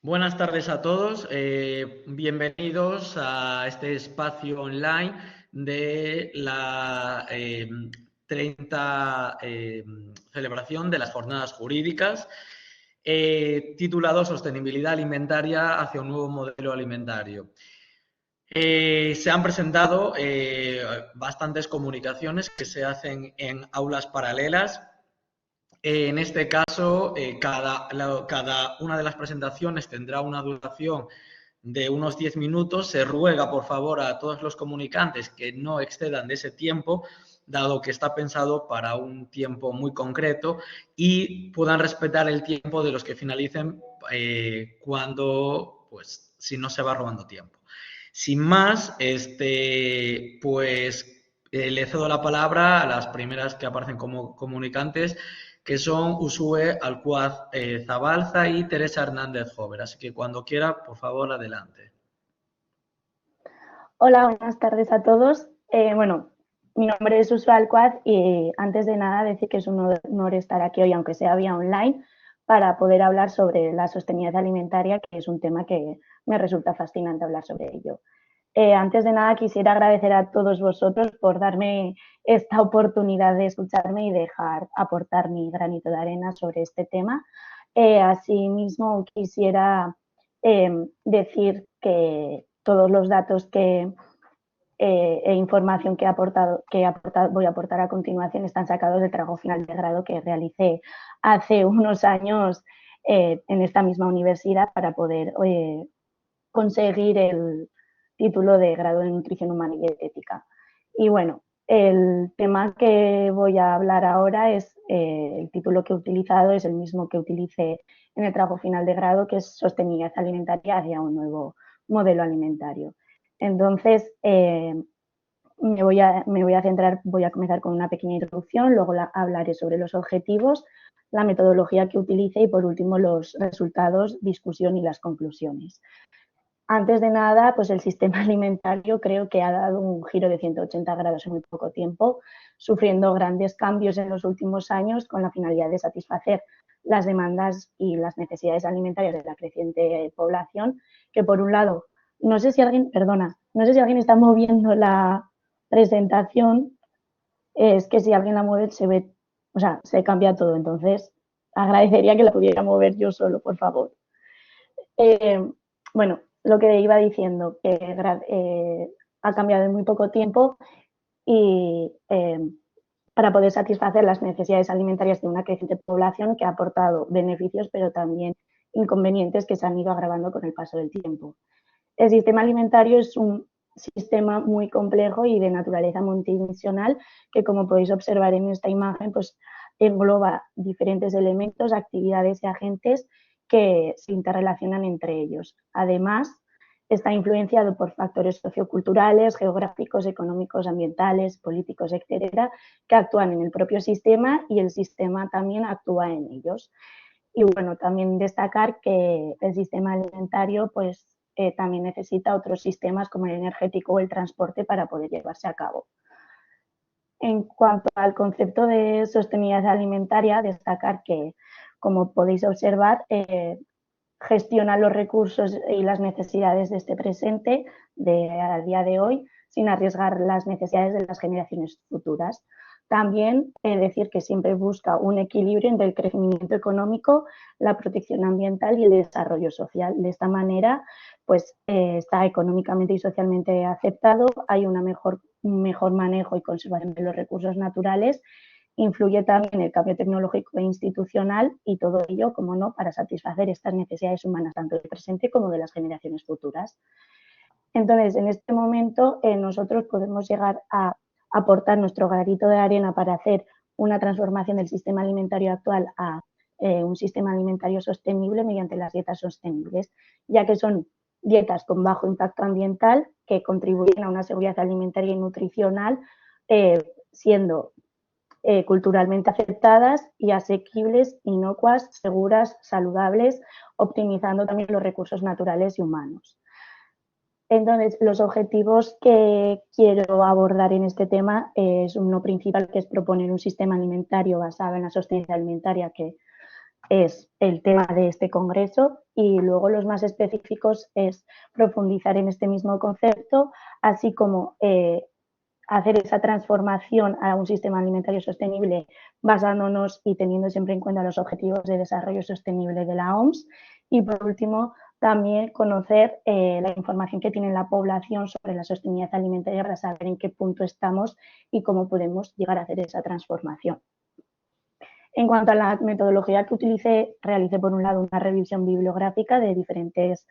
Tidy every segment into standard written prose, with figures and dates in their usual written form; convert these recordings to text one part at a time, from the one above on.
Buenas tardes a todos, bienvenidos a este espacio online de la 30 celebración de las jornadas jurídicas, titulado Sostenibilidad alimentaria hacia un nuevo modelo alimentario. Se han presentado bastantes comunicaciones que se hacen en aulas paralelas. En este caso, cada una de las presentaciones tendrá una duración de unos 10 minutos. Se ruega, por favor, a todos los comunicantes que no excedan de ese tiempo, dado que está pensado para un tiempo muy concreto, y puedan respetar el tiempo de los que finalicen pues, si no se va robando tiempo. Sin más, le cedo la palabra a las primeras que aparecen como comunicantes, que son Usue Alcuaz Zabalza y Teresa Hernández Jover. Así que cuando quiera, por favor, adelante. Hola, buenas tardes a todos. Mi nombre es Usue Alcuaz y antes de nada decir que es un honor estar aquí hoy, aunque sea vía online, para poder hablar sobre la sostenibilidad alimentaria, que es un tema que me resulta fascinante hablar sobre ello. Antes de nada, quisiera agradecer a todos vosotros por darme esta oportunidad de escucharme y dejar aportar mi granito de arena sobre este tema. Asimismo, quisiera decir que todos los datos e información que voy a aportar a continuación están sacados del trabajo final de grado que realicé hace unos años en esta misma universidad para poder conseguir el título de grado en nutrición humana y dietética. Y bueno, el tema que voy a hablar ahora es el título que he utilizado, es el mismo que utilicé en el trabajo final de grado, que es sostenibilidad alimentaria hacia un nuevo modelo alimentario. Entonces, voy a comenzar con una pequeña introducción, luego hablaré sobre los objetivos, la metodología que utilice y por último los resultados, discusión y las conclusiones. Antes de nada, pues el sistema alimentario creo que ha dado un giro de 180 grados en muy poco tiempo, sufriendo grandes cambios en los últimos años con la finalidad de satisfacer las demandas y las necesidades alimentarias de la creciente población, que por un lado, no sé si alguien está moviendo la presentación, es que si alguien la mueve se ve, o sea, se cambia todo, entonces agradecería que la pudiera mover yo solo, por favor. Bueno, lo que iba diciendo, que ha cambiado en muy poco tiempo y para poder satisfacer las necesidades alimentarias de una creciente población que ha aportado beneficios, pero también inconvenientes que se han ido agravando con el paso del tiempo. El sistema alimentario es un sistema muy complejo y de naturaleza multidimensional que, como podéis observar en esta imagen, pues engloba diferentes elementos, actividades y agentes que se interrelacionan entre ellos. Además, está influenciado por factores socioculturales, geográficos, económicos, ambientales, políticos, etcétera, que actúan en el propio sistema y el sistema también actúa en ellos. Y bueno, también destacar que el sistema alimentario pues también necesita otros sistemas como el energético o el transporte para poder llevarse a cabo. En cuanto al concepto de sostenibilidad alimentaria, destacar que, como podéis observar, gestiona los recursos y las necesidades de este presente, al día de hoy, sin arriesgar las necesidades de las generaciones futuras. También decir que siempre busca un equilibrio entre el crecimiento económico, la protección ambiental y el desarrollo social. De esta manera, pues está económicamente y socialmente aceptado, hay un mejor manejo y conservación de los recursos naturales, influye también el cambio tecnológico e institucional y todo ello, como no, para satisfacer estas necesidades humanas tanto del presente como de las generaciones futuras. Entonces, en este momento nosotros podemos llegar a aportar nuestro granito de arena para hacer una transformación del sistema alimentario actual a un sistema alimentario sostenible mediante las dietas sostenibles, ya que son dietas con bajo impacto ambiental que contribuyen a una seguridad alimentaria y nutricional, siendo culturalmente aceptadas y asequibles, inocuas, seguras, saludables, optimizando también los recursos naturales y humanos. Entonces, los objetivos que quiero abordar en este tema es uno principal, que es proponer un sistema alimentario basado en la sostenibilidad alimentaria que es el tema de este congreso, y luego los más específicos es profundizar en este mismo concepto, así como hacer esa transformación a un sistema alimentario sostenible basándonos y teniendo siempre en cuenta los objetivos de desarrollo sostenible de la OMS. Y por último, también conocer la información que tiene la población sobre la sostenibilidad alimentaria para saber en qué punto estamos y cómo podemos llegar a hacer esa transformación. En cuanto a la metodología que utilicé, realicé por un lado una revisión bibliográfica de diferentes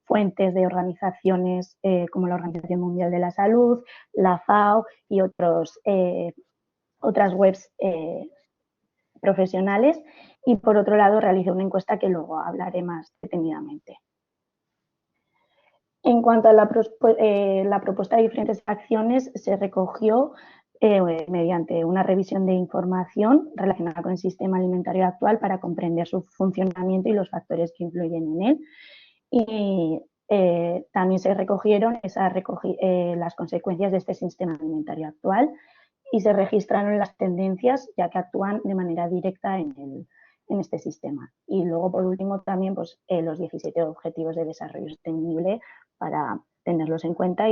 fuentes de organizaciones como la Organización Mundial de la Salud, la FAO y otras webs profesionales, y por otro lado realicé una encuesta que luego hablaré más detenidamente. En cuanto a la propuesta de diferentes acciones, se recogió mediante una revisión de información relacionada con el sistema alimentario actual para comprender su funcionamiento y los factores que influyen en él. Y también se recogieron las consecuencias de este sistema alimentario actual y se registraron las tendencias, ya que actúan de manera directa en este sistema. Y luego, por último, también pues, los 17 Objetivos de Desarrollo Sostenible para tenerlos en cuenta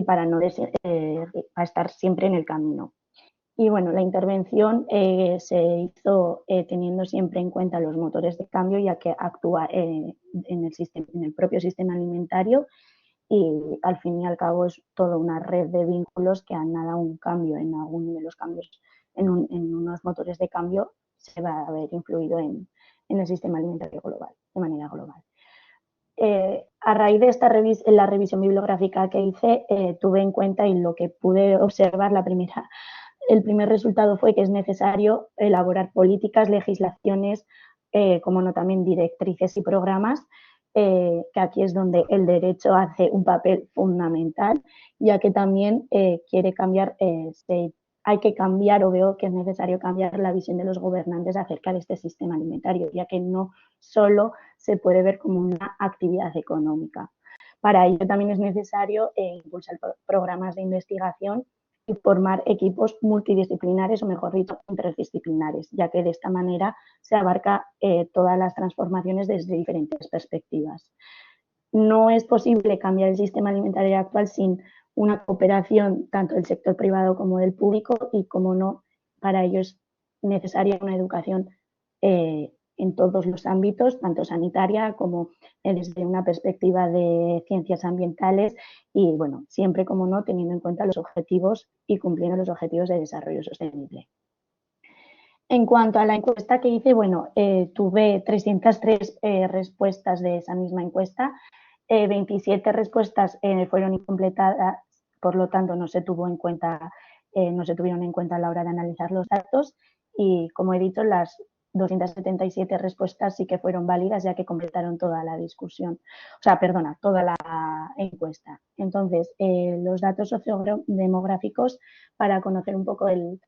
para no para estar siempre en el camino. Y bueno, la intervención se hizo teniendo siempre en cuenta los motores de cambio, ya que actúa en el propio sistema alimentario, y al fin y al cabo es toda una red de vínculos que han dado un cambio en alguno de los cambios en unos motores de cambio se va a haber influido en el sistema alimentario global, de manera global. A raíz de la revisión bibliográfica que hice, tuve en cuenta, y lo que pude observar el primer resultado fue que es necesario elaborar políticas, legislaciones, como no también directrices y programas, que aquí es donde el derecho hace un papel fundamental, ya que también quiere cambiar, hay que cambiar, o veo que es necesario cambiar la visión de los gobernantes acerca de este sistema alimentario, ya que no solo se puede ver como una actividad económica. Para ello también es necesario impulsar programas de investigación y formar equipos multidisciplinares, o mejor dicho, interdisciplinares, ya que de esta manera se abarca todas las transformaciones desde diferentes perspectivas. No es posible cambiar el sistema alimentario actual sin una cooperación tanto del sector privado como del público, y, como no, para ello es necesaria una educación en todos los ámbitos, tanto sanitaria como desde una perspectiva de ciencias ambientales, y bueno, siempre, como no, teniendo en cuenta los objetivos y cumpliendo los objetivos de desarrollo sostenible. En cuanto a la encuesta que hice, bueno, tuve 303 respuestas de esa misma encuesta, 27 respuestas fueron incompletadas, por lo tanto no se tuvieron en cuenta a la hora de analizar los datos, y como he dicho, las 277 respuestas sí que fueron válidas, ya que completaron toda la discusión, toda la encuesta. Entonces, los datos sociodemográficos, para conocer un poco el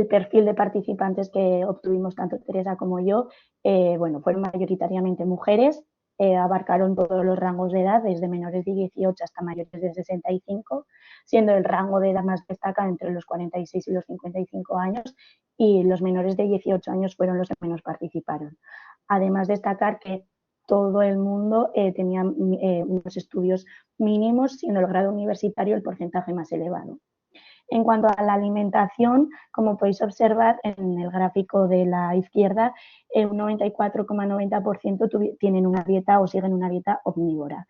perfil de participantes que obtuvimos tanto Teresa como yo, fueron mayoritariamente mujeres, abarcaron todos los rangos de edad, desde menores de 18 hasta mayores de 65, siendo el rango de edad más destacado entre los 46 y los 55 años, y los menores de 18 años fueron los que menos participaron. Además, destacar que todo el mundo tenía unos estudios mínimos, siendo el grado universitario el porcentaje más elevado. En cuanto a la alimentación, como podéis observar en el gráfico de la izquierda, un 94,90% tienen una dieta o siguen una dieta omnívora.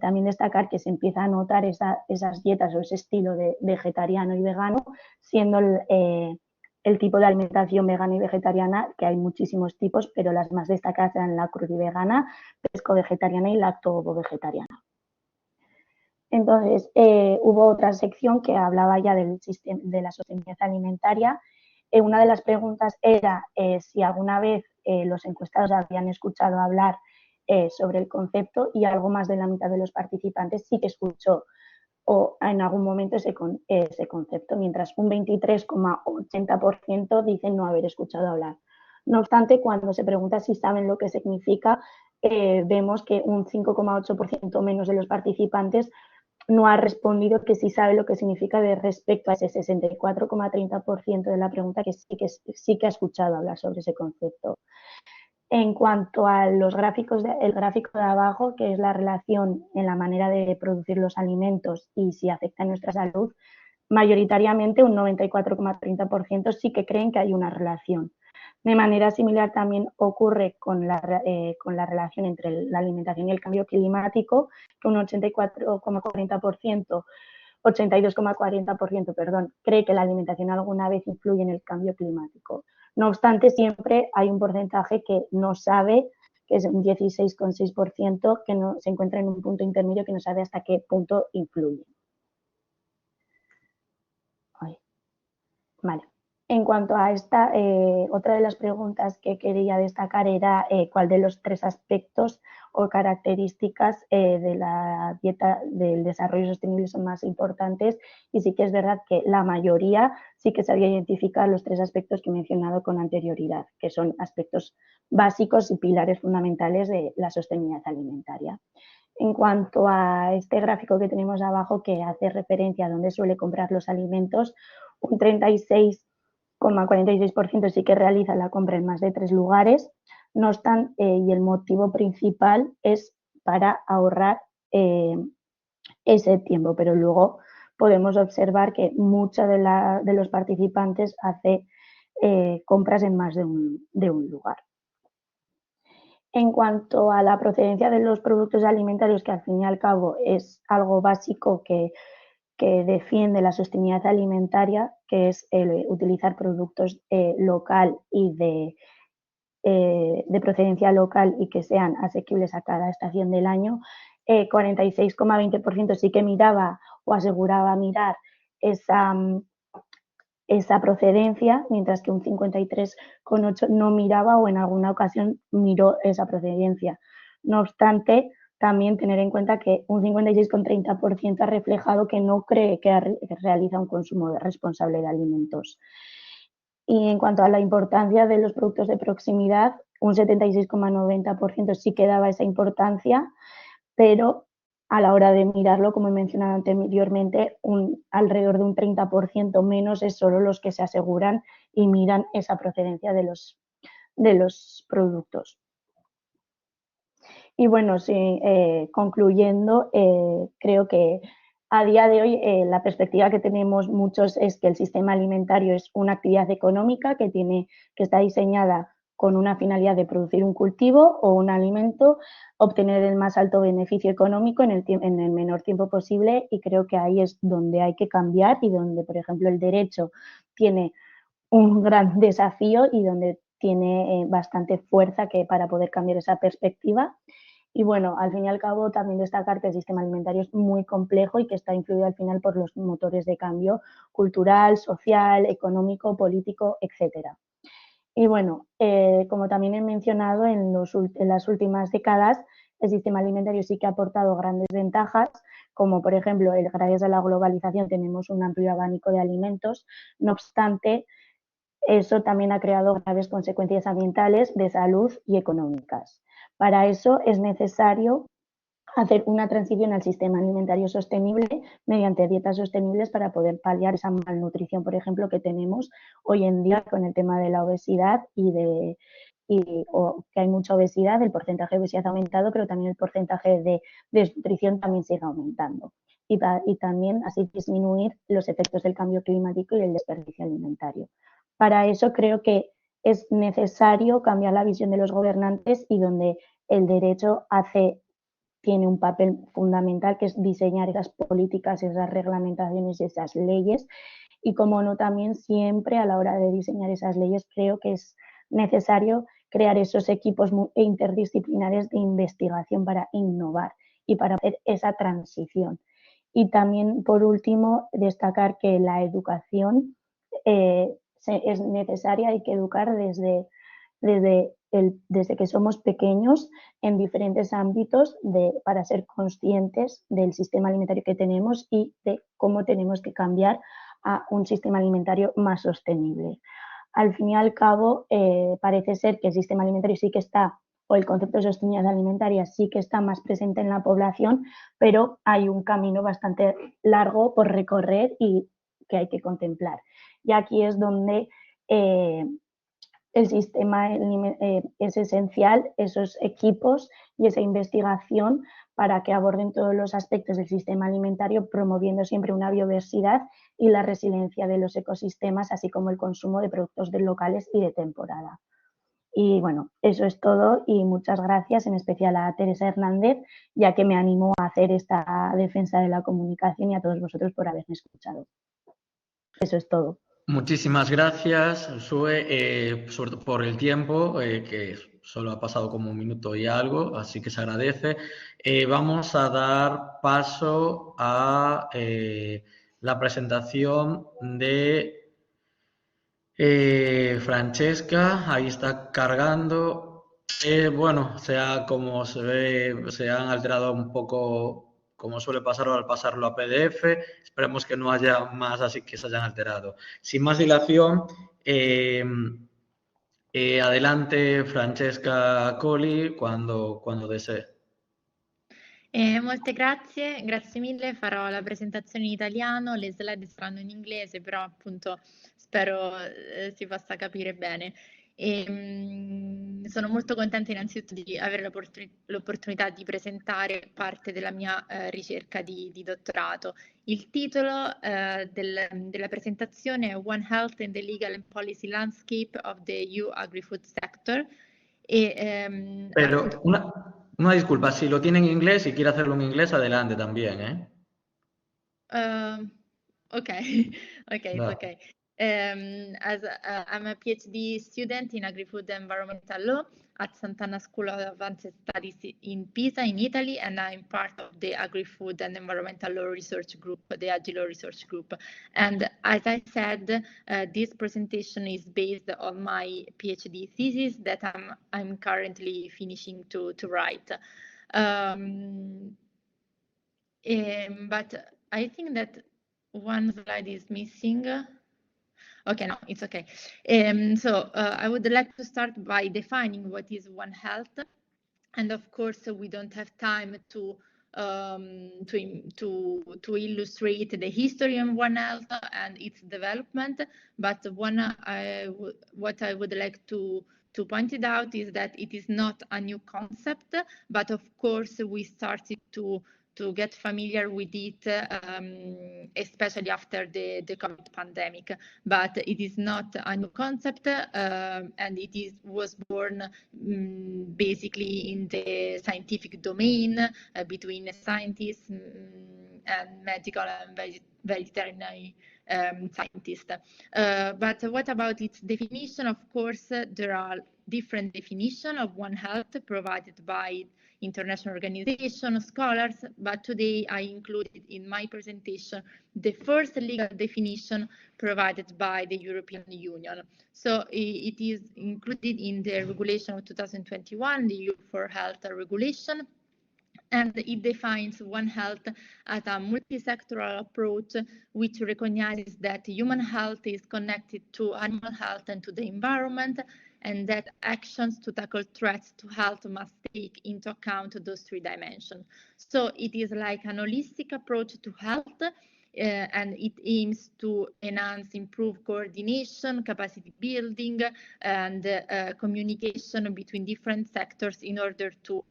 También destacar que se empieza a notar esas dietas o ese estilo de vegetariano y vegano, siendo el tipo de alimentación vegana y vegetariana, que hay muchísimos tipos, pero las más destacadas eran la crudivegana, pesco-vegetariana y lacto-ovo-vegetariana. Entonces, hubo otra sección que hablaba ya de la sostenibilidad alimentaria. Una de las preguntas era si alguna vez los encuestados habían escuchado hablar sobre el concepto, y algo más de la mitad de los participantes sí que escuchó o en algún momento ese concepto, mientras un 23,80% dicen no haber escuchado hablar. No obstante, cuando se pregunta si saben lo que significa, vemos que un 5,8% menos de los participantes no ha respondido que sí sabe lo que significa de respecto a ese 64,30% de la pregunta que sí que ha escuchado hablar sobre ese concepto. En cuanto a los gráficos, el gráfico de abajo, que es la relación en la manera de producir los alimentos y si afecta a nuestra salud, mayoritariamente un 94,30% sí que creen que hay una relación. De manera similar también ocurre con la relación entre la alimentación y el cambio climático, que un 84,40%, 82,40%, perdón, cree que la alimentación alguna vez influye en el cambio climático. No obstante, siempre hay un porcentaje que no sabe, que es un 16,6%, que no, se encuentra en un punto intermedio que no sabe hasta qué punto influye. Ay. Vale. En cuanto a esta, otra de las preguntas que quería destacar era cuál de los 3 aspectos o características de la dieta del desarrollo sostenible son más importantes, y sí que es verdad que la mayoría sí que sabía identificar los 3 aspectos que he mencionado con anterioridad, que son aspectos básicos y pilares fundamentales de la sostenibilidad alimentaria. En cuanto a este gráfico que tenemos abajo, que hace referencia a dónde suele comprar los alimentos, un 36,46% sí que realiza la compra en más de 3 lugares. No obstante, y el motivo principal es para ahorrar ese tiempo, pero luego podemos observar que muchos de los participantes hace compras en más de un lugar. En cuanto a la procedencia de los productos alimentarios, que al fin y al cabo es algo básico que defiende la sostenibilidad alimentaria, que es el utilizar productos local y de procedencia local y que sean asequibles a cada estación del año, 46,20% sí que miraba o aseguraba mirar esa procedencia, mientras que un 53,8% no miraba o en alguna ocasión miró esa procedencia. No obstante, también tener en cuenta que un 56,30% ha reflejado que no cree que realiza un consumo responsable de alimentos. Y en cuanto a la importancia de los productos de proximidad, un 76,90% sí que daba esa importancia, pero a la hora de mirarlo, como he mencionado anteriormente, alrededor de un 30% menos es solo los que se aseguran y miran esa procedencia de los productos. Y bueno, sí, concluyendo, creo que a día de hoy la perspectiva que tenemos muchos es que el sistema alimentario es una actividad económica que está diseñada con una finalidad de producir un cultivo o un alimento, obtener el más alto beneficio económico en el menor tiempo posible, y creo que ahí es donde hay que cambiar y donde, por ejemplo, el derecho tiene un gran desafío y donde tiene bastante fuerza para poder cambiar esa perspectiva. Y bueno, al fin y al cabo también destacar que el sistema alimentario es muy complejo y que está influido al final por los motores de cambio cultural, social, económico, político, etcétera. Y bueno, como también he mencionado, en las últimas décadas el sistema alimentario sí que ha aportado grandes ventajas, como por ejemplo, gracias a la globalización tenemos un amplio abanico de alimentos. No obstante, eso también ha creado graves consecuencias ambientales, de salud y económicas. Para eso es necesario hacer una transición al sistema alimentario sostenible mediante dietas sostenibles para poder paliar esa malnutrición, por ejemplo, que tenemos hoy en día con el tema de la obesidad o que hay mucha obesidad, el porcentaje de obesidad ha aumentado, pero también el porcentaje de desnutrición también sigue aumentando. Y también así disminuir los efectos del cambio climático y el desperdicio alimentario. Para eso creo que es necesario cambiar la visión de los gobernantes, y donde el derecho tiene un papel fundamental, que es diseñar esas políticas, esas reglamentaciones y esas leyes. Y como no, también siempre a la hora de diseñar esas leyes creo que es necesario crear esos equipos interdisciplinares de investigación para innovar y para hacer esa transición. Y también, por último, destacar que la educación es necesaria. Hay que educar desde que somos pequeños en diferentes ámbitos para ser conscientes del sistema alimentario que tenemos y de cómo tenemos que cambiar a un sistema alimentario más sostenible. Al fin y al cabo, parece ser que el sistema alimentario sí que está o el concepto de sostenibilidad alimentaria sí que está más presente en la población, pero hay un camino bastante largo por recorrer y que hay que contemplar. Y aquí es donde el sistema es esencial, esos equipos y esa investigación para que aborden todos los aspectos del sistema alimentario, promoviendo siempre una biodiversidad y la resiliencia de los ecosistemas, así como el consumo de productos locales y de temporada. Y bueno, eso es todo y muchas gracias, en especial a Teresa Hernández, ya que me animó a hacer esta defensa de la comunicación, y a todos vosotros por haberme escuchado. Eso es todo. Muchísimas gracias, Sue, por el tiempo, que solo ha pasado como 1 minuto y algo, así que se agradece. Vamos a dar paso a la presentación de Francesca. Ahí está cargando. Bueno, como se ve, se han alterado un poco, como suele pasar al pasarlo a PDF. Esperemos que no haya más así que se hayan alterado. Sin más dilación, adelante Francesca Coli quando desee. Molte grazie mille, farò la presentazione in italiano, le slide saranno in inglese, però appunto spero si possa capire bene. Sono molto contenta innanzitutto di avere l'opportunità di presentare parte della mia ricerca di dottorato. Il titolo della presentazione è One Health in the Legal and Policy Landscape of the EU Agri-Food Sector. Pero una disculpa, si lo tiene en inglés y quiere hacerlo en inglés, adelante también, ¿eh? Okay, it's No. okay. I'm a PhD student in agri-food environmental law at Sant'Anna School of Advanced Studies in Pisa, in Italy, and I'm part of the Agri-Food and Environmental Law Research Group, the AGILAW Research Group. And as I said, this presentation is based on my PhD thesis that I'm currently finishing to write. But I think that one slide is missing. Okay, no, it's okay. So I would like to start by defining what is One Health, and of course we don't have time to illustrate the history of One Health and its development. But what I would like to point it out is that it is not a new concept, but of course we started to get familiar with it, especially after the COVID pandemic. But it is not a new concept, and it was born basically in the scientific domain between scientists and medical and veterinary scientists. But what about its definition? Of course, there are different definitions of One Health provided by international organizations, scholars, but today I included in my presentation the first legal definition provided by the European Union. So it is included in the regulation of 2021, the EU for Health regulation, and it defines One Health as a multi-sectoral approach which recognizes that human health is connected to animal health and to the environment, and that actions to tackle threats to health must take into account those 3 dimensions. So it is like an holistic approach to health, and it aims to improve coordination, capacity building, and communication between different sectors in order to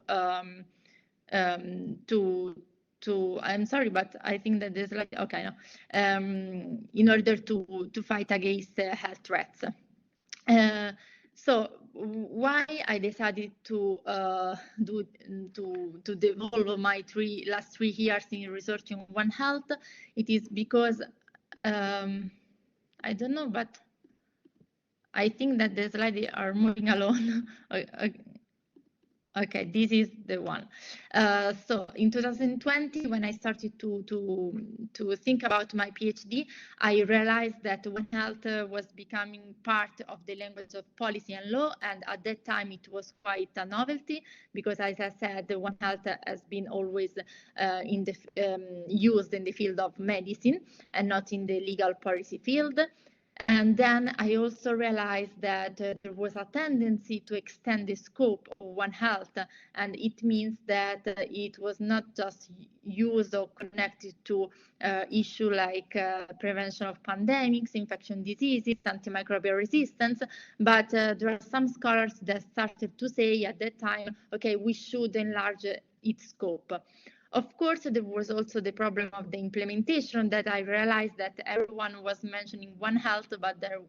I'm sorry, but I think that there's like, okay, no, in order to fight against health threats. So why I decided to develop my last 3 years in researching One Health, it is because I don't know, but I think that the slides are moving along. Okay, this is the one. So in 2020, when I started to think about my PhD, I realized that One Health was becoming part of the language of policy and law, and at that time it was quite a novelty because, as I said, One Health has been always used in the field of medicine and not in the legal policy field. And then I also realized that there was a tendency to extend the scope of One Health, and it means that it was not just used or connected to issues like prevention of pandemics, infection diseases, antimicrobial resistance, but there are some scholars that started to say at that time, okay, we should enlarge its scope. Of course, there was also the problem of the implementation, that I realized that everyone was mentioning One Health, but there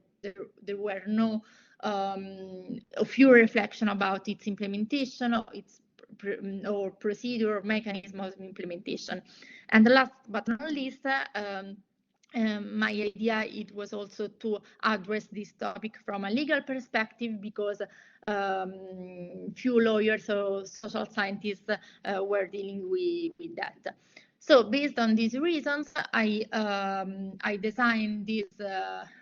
were no few reflection about its implementation or its or procedure or mechanism of implementation. And last but not least, my idea it was also to address this topic from a legal perspective, because few lawyers or social scientists were dealing with that. So based on these reasons, I designed this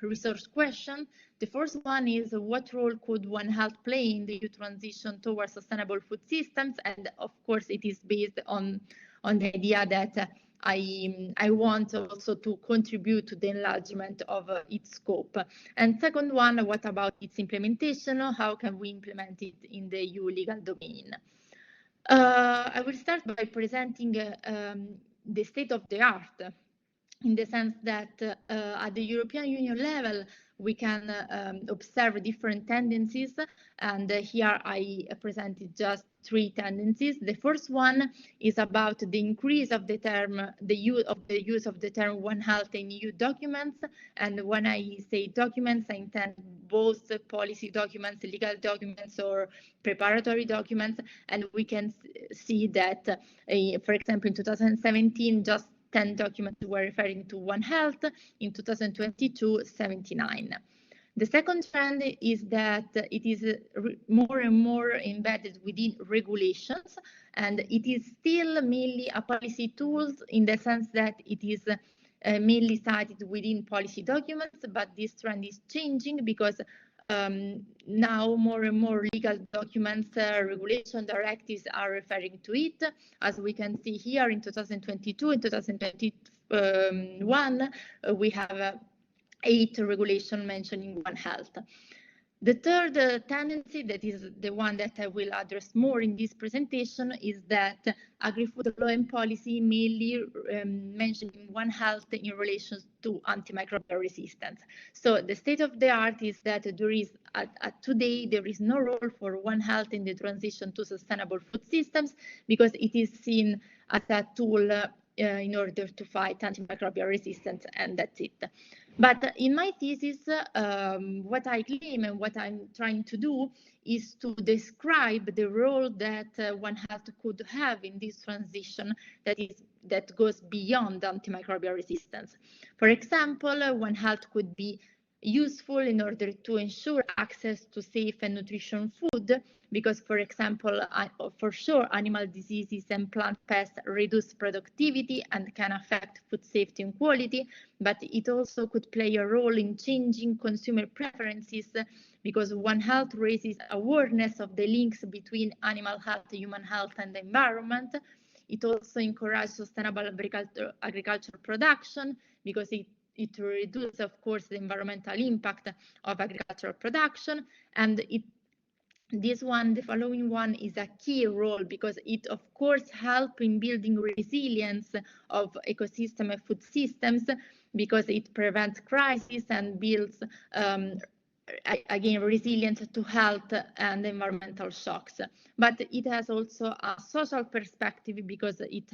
research question. The first one is, what role could One Health play in the EU transition towards sustainable food systems? And of course, it is based on the idea that I want also to contribute to the enlargement of its scope. And second one, what about its implementation? How can we implement it in the EU legal domain? I will start by presenting the state of the art, in the sense that at the European Union level, we can observe different tendencies, and here I presented just 3 tendencies. The first one is about the increase of the use of the term One Health in EU documents, and when I say documents, I intend both policy documents, legal documents, or preparatory documents, and we can see that, for example, in 2017, just 10 documents were referring to One Health, in 2022, 79. The second trend is that it is more and more embedded within regulations, and it is still mainly a policy tool in the sense that it is mainly cited within policy documents, but this trend is changing because now more and more legal documents, regulation directives are referring to it. As we can see here in 2022 and 2021, we have 8 regulations mentioning One Health. The third tendency, that is the one that I will address more in this presentation, is that agri-food law and policy mainly mentioning One Health in relation to antimicrobial resistance. So the state of the art is that there is, today, there is no role for One Health in the transition to sustainable food systems, because it is seen as a tool in order to fight antimicrobial resistance, and that's it. But in my thesis, what I claim and what I'm trying to do is to describe the role that One Health could have in this transition that goes beyond antimicrobial resistance. For example, One Health could be useful in order to ensure access to safe and nutritious food, because, for example, for sure, animal diseases and plant pests reduce productivity and can affect food safety and quality, but it also could play a role in changing consumer preferences, because One Health raises awareness of the links between animal health, human health, and the environment. It also encourages sustainable agricultural production, because it reduces, of course, the environmental impact of agricultural production, and the following one is a key role, because it, of course, helps in building resilience of ecosystem and food systems, because it prevents crises and builds, again, resilience to health and environmental shocks. But it has also a social perspective, because it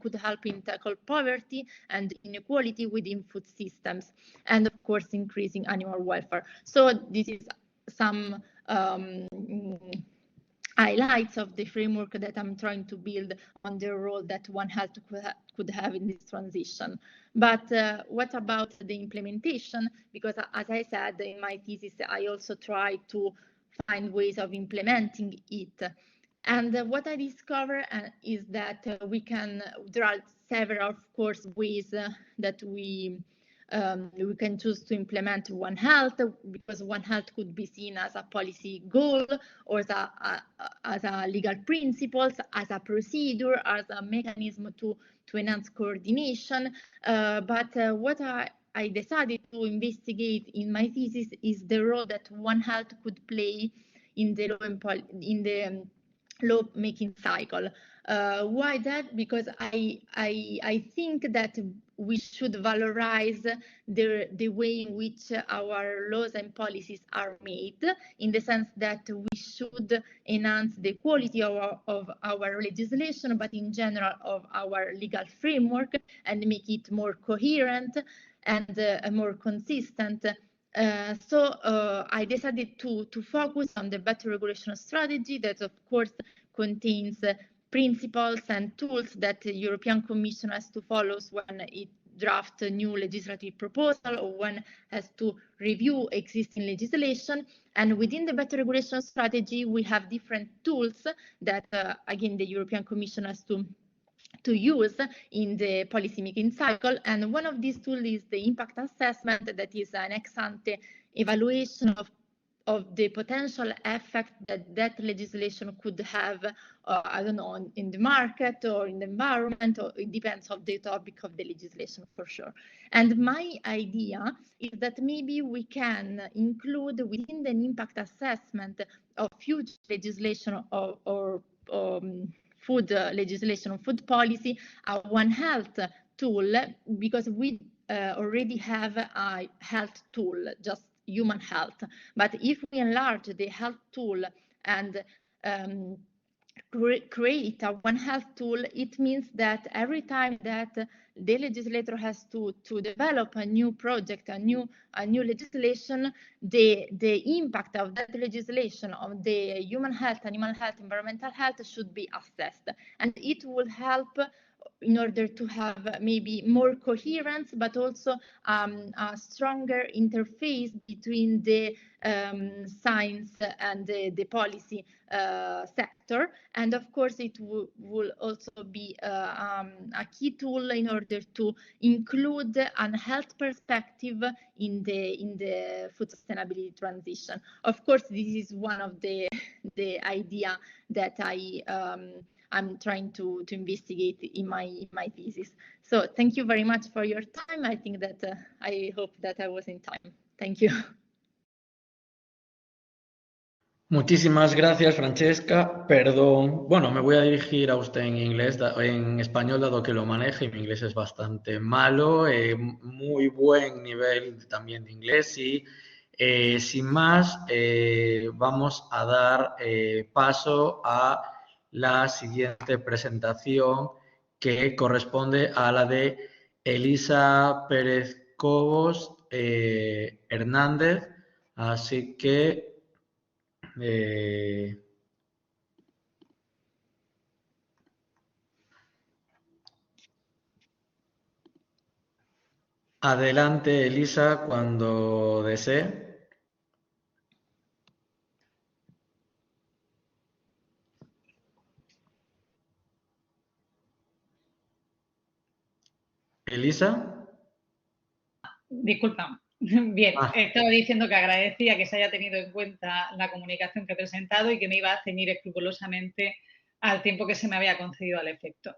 could help in tackle poverty and inequality within food systems, and of course increasing animal welfare. So this is some highlights of the framework that I'm trying to build on the role that One Health could have in this transition. But what about the implementation? Because as I said in my thesis, I also try to find ways of implementing it. And what I discovered is that there are several, of course, ways that we can choose to implement One Health, because One Health could be seen as a policy goal, or as a legal principles, as a procedure, as a mechanism to enhance coordination. But what I decided to investigate in my thesis is the role that One Health could play in the law-making cycle. Why that? Because I think that we should valorize the way in which our laws and policies are made, in the sense that we should enhance the quality of our legislation, but in general of our legal framework, and make it more coherent and more consistent. So I decided to focus on the better regulation strategy that, of course, contains principles and tools that the European Commission has to follow when it drafts a new legislative proposal or when has to review existing legislation. And within the better regulation strategy, we have different tools that, again, the European Commission has to use in the policymaking cycle. And one of these tools is the impact assessment, that is an ex-ante evaluation of the potential effect that legislation could have, I don't know, in the market or in the environment, or it depends on the topic of the legislation for sure. And my idea is that maybe we can include within the impact assessment of future legislation or food legislation, food policy, a One Health tool, because we already have a health tool, just human health. But if we enlarge the health tool and create a One Health tool, it means that every time that the legislator has to develop a new project, a new legislation, the impact of that legislation on the human health, animal health, environmental health should be assessed, and it will help in order to have maybe more coherence, but also a stronger interface between the science and the policy sector. And of course, it will also be a key tool in order to include a health perspective in the food sustainability transition. Of course, this is one of the idea that I'm trying to investigate in my thesis. So thank you very much for your time. I think that I hope that I was in time. Thank you. Muchísimas gracias, Francesca. Perdón. Bueno, me voy a dirigir a usted en inglés, en español, dado que lo maneje, y mi inglés es bastante malo. Muy buen nivel también de inglés, y sin más, vamos a dar paso a la siguiente presentación, que corresponde a la de Elisa Pérez Cobos Hernández. Así que adelante, Elisa, cuando desee. Elisa. Disculpa. Bien, estaba diciendo que agradecía que se haya tenido en cuenta la comunicación que he presentado y que me iba a ceñir escrupulosamente al tiempo que se me había concedido al efecto.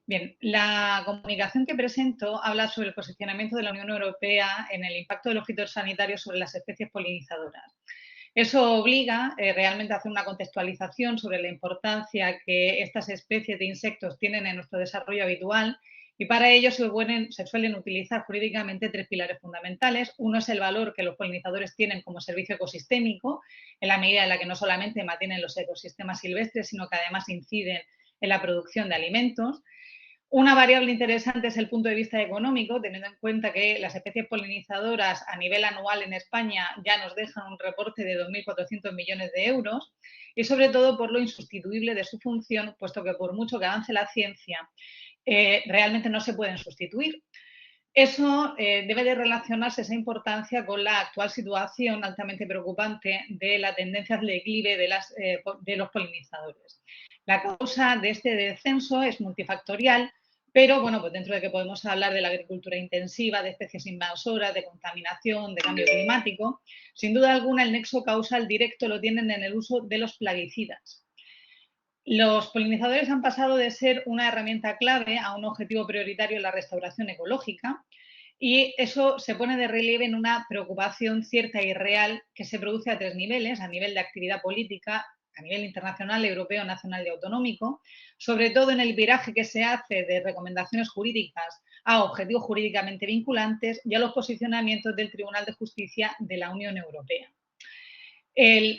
Bien, la comunicación que presento habla sobre el posicionamiento de la Unión Europea en el impacto de los fitosanitarios sobre las especies polinizadoras. Eso obliga realmente a hacer una contextualización sobre la importancia que estas especies de insectos tienen en nuestro desarrollo habitual. Y para ello se suelen utilizar jurídicamente tres pilares fundamentales. Uno es el valor que los polinizadores tienen como servicio ecosistémico, en la medida en la que no solamente mantienen los ecosistemas silvestres, sino que además inciden en la producción de alimentos. Una variable interesante es el punto de vista económico, teniendo en cuenta que las especies polinizadoras a nivel anual en España ya nos dejan un reporte de 2.400 millones de euros, y sobre todo por lo insustituible de su función, puesto que por mucho que avance la ciencia, realmente no se pueden sustituir. Eso debe de relacionarse, esa importancia, con la actual situación altamente preocupante de la tendencia al declive de los polinizadores. La causa de este descenso es multifactorial, pero bueno, pues dentro de que podemos hablar de la agricultura intensiva, de especies invasoras, de contaminación, de cambio climático, sin duda alguna el nexo causal directo lo tienen en el uso de los plaguicidas. Los polinizadores han pasado de ser una herramienta clave a un objetivo prioritario en la restauración ecológica, Y eso se pone de relieve en una preocupación cierta y real que se produce a 3 niveles, a nivel de actividad política, a nivel internacional, europeo, nacional y autonómico, sobre todo en el viraje que se hace de recomendaciones jurídicas a objetivos jurídicamente vinculantes y a los posicionamientos del Tribunal de Justicia de la Unión Europea.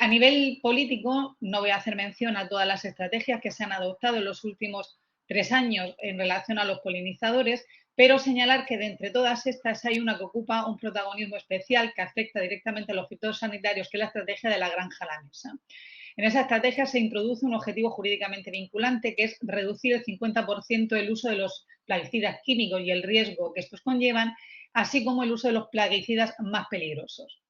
A nivel político, no voy a hacer mención a todas las estrategias que se han adoptado en los últimos 3 años en relación a los polinizadores, pero señalar que de entre todas estas hay una que ocupa un protagonismo especial que afecta directamente a los fitosanitarios, que es la estrategia de la granja a la mesa. En esa estrategia se introduce un objetivo jurídicamente vinculante, que es reducir el 50% el uso de los plaguicidas químicos y el riesgo que estos conllevan, así como el uso de los plaguicidas más peligrosos.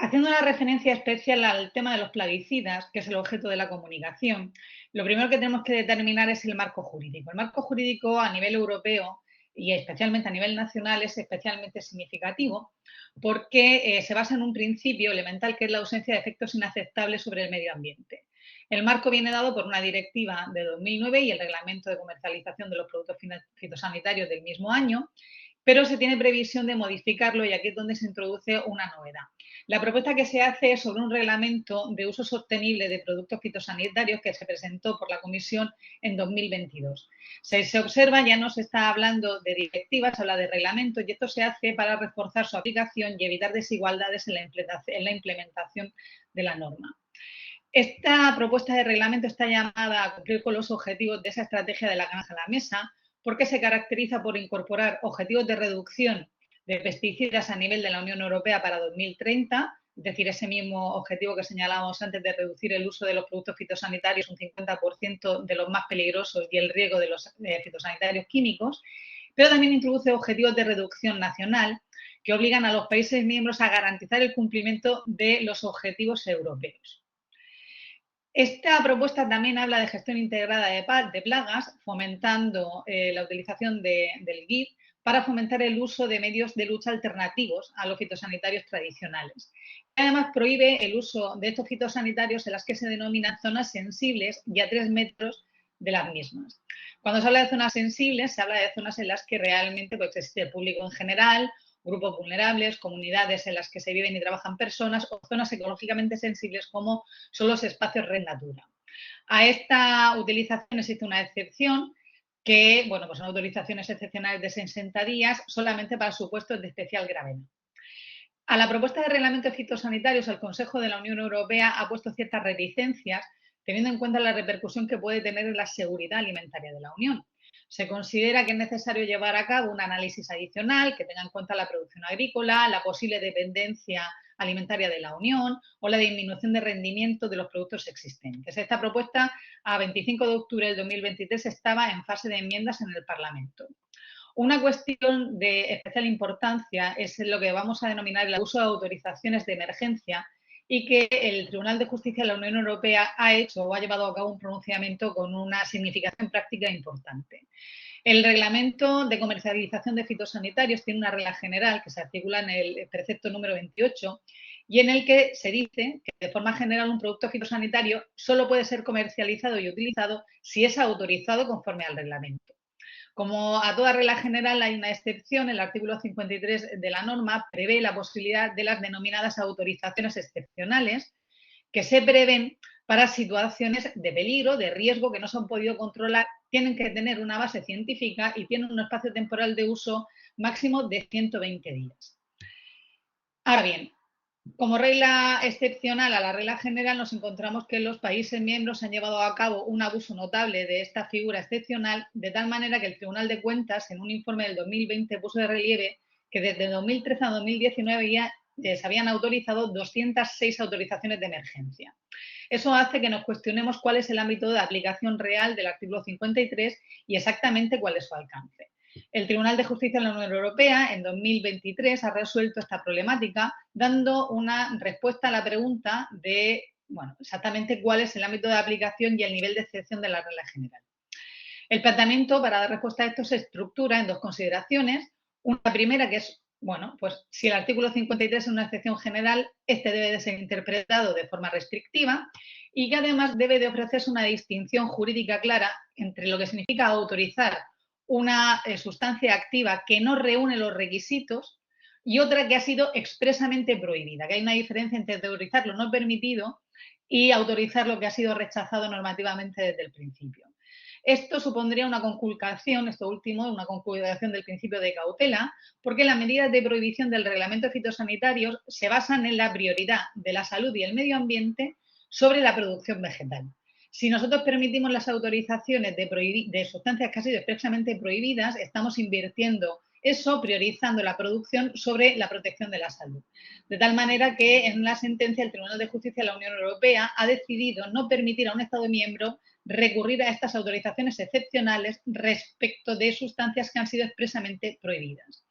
Haciendo una referencia especial al tema de los plaguicidas, que es el objeto de la comunicación, lo primero que tenemos que determinar es el marco jurídico. El marco jurídico a nivel europeo y especialmente a nivel nacional es especialmente significativo porque se basa en un principio elemental que es la ausencia de efectos inaceptables sobre el medio ambiente. El marco viene dado por una directiva de 2009 y el reglamento de comercialización de los productos fitosanitarios del mismo año, pero se tiene previsión de modificarlo y aquí es donde se introduce una novedad. La propuesta que se hace es sobre un reglamento de uso sostenible de productos fitosanitarios que se presentó por la Comisión en 2022. Se observa, ya no se está hablando de directivas, se habla de reglamentos y esto se hace para reforzar su aplicación y evitar desigualdades en la implementación de la norma. Esta propuesta de reglamento está llamada a cumplir con los objetivos de esa estrategia de la granja a la mesa porque se caracteriza por incorporar objetivos de reducción de pesticidas a nivel de la Unión Europea para 2030, es decir, ese mismo objetivo que señalábamos antes de reducir el uso de los productos fitosanitarios un 50% de los más peligrosos y el riesgo de los fitosanitarios químicos, pero también introduce objetivos de reducción nacional que obligan a los países miembros a garantizar el cumplimiento de los objetivos europeos. Esta propuesta también habla de gestión integrada de plagas, fomentando la utilización del GIF para fomentar el uso de medios de lucha alternativos a los fitosanitarios tradicionales. Además, prohíbe el uso de estos fitosanitarios en las que se denominan zonas sensibles y a 3 metros de las mismas. Cuando se habla de zonas sensibles, se habla de zonas en las que realmente pues, existe el público en general, grupos vulnerables, comunidades en las que se viven y trabajan personas o zonas ecológicamente sensibles como son los espacios Red Natura. A esta utilización existe una excepción que, bueno, pues son autorizaciones excepcionales de 60 días solamente para supuestos de especial gravedad. A la propuesta de reglamentos fitosanitarios, el Consejo de la Unión Europea ha puesto ciertas reticencias teniendo en cuenta la repercusión que puede tener en la seguridad alimentaria de la Unión. Se considera que es necesario llevar a cabo un análisis adicional que tenga en cuenta la producción agrícola, la posible dependencia alimentaria de la Unión o la disminución de rendimiento de los productos existentes. Esta propuesta, a 25 de octubre del 2023, estaba en fase de enmiendas en el Parlamento. Una cuestión de especial importancia es lo que vamos a denominar el abuso de autorizaciones de emergencia y que el Tribunal de Justicia de la Unión Europea ha hecho o ha llevado a cabo un pronunciamiento con una significación práctica importante. El reglamento de comercialización de fitosanitarios tiene una regla general que se articula en el precepto número 28 y en el que se dice que de forma general un producto fitosanitario solo puede ser comercializado y utilizado si es autorizado conforme al reglamento. Como a toda regla general hay una excepción, el artículo 53 de la norma prevé la posibilidad de las denominadas autorizaciones excepcionales que se prevén para situaciones de peligro, de riesgo que no se han podido controlar, tienen que tener una base científica y tienen un espacio temporal de uso máximo de 120 días. Ahora bien, como regla excepcional a la regla general nos encontramos que los países miembros han llevado a cabo un abuso notable de esta figura excepcional, de tal manera que el Tribunal de Cuentas en un informe del 2020 puso de relieve que desde 2013 a 2019 ya se habían autorizado 206 autorizaciones de emergencia. Eso hace que nos cuestionemos cuál es el ámbito de aplicación real del artículo 53 y exactamente cuál es su alcance. El Tribunal de Justicia de la Unión Europea en 2023 ha resuelto esta problemática dando una respuesta a la pregunta de, bueno, exactamente cuál es el ámbito de aplicación y el nivel de excepción de la regla general. El planteamiento para dar respuesta a esto se estructura en 2 consideraciones. Una primera que es, bueno, pues si el artículo 53 es una excepción general, este debe de ser interpretado de forma restrictiva y que además debe de ofrecerse una distinción jurídica clara entre lo que significa autorizar una sustancia activa que no reúne los requisitos y otra que ha sido expresamente prohibida, que hay una diferencia entre autorizar lo no permitido y autorizar lo que ha sido rechazado normativamente desde el principio. Esto supondría una conculcación, esto último, una conculcación del principio de cautela, porque las medidas de prohibición del reglamento fitosanitario se basan en la prioridad de la salud y el medio ambiente sobre la producción vegetal. Si nosotros permitimos las autorizaciones de sustancias que han sido expresamente prohibidas, estamos invirtiendo eso, priorizando la producción sobre la protección de la salud. De tal manera que en una sentencia el Tribunal de Justicia de la Unión Europea ha decidido no permitir a un Estado miembro recurrir a estas autorizaciones excepcionales respecto de sustancias que han sido expresamente prohibidas.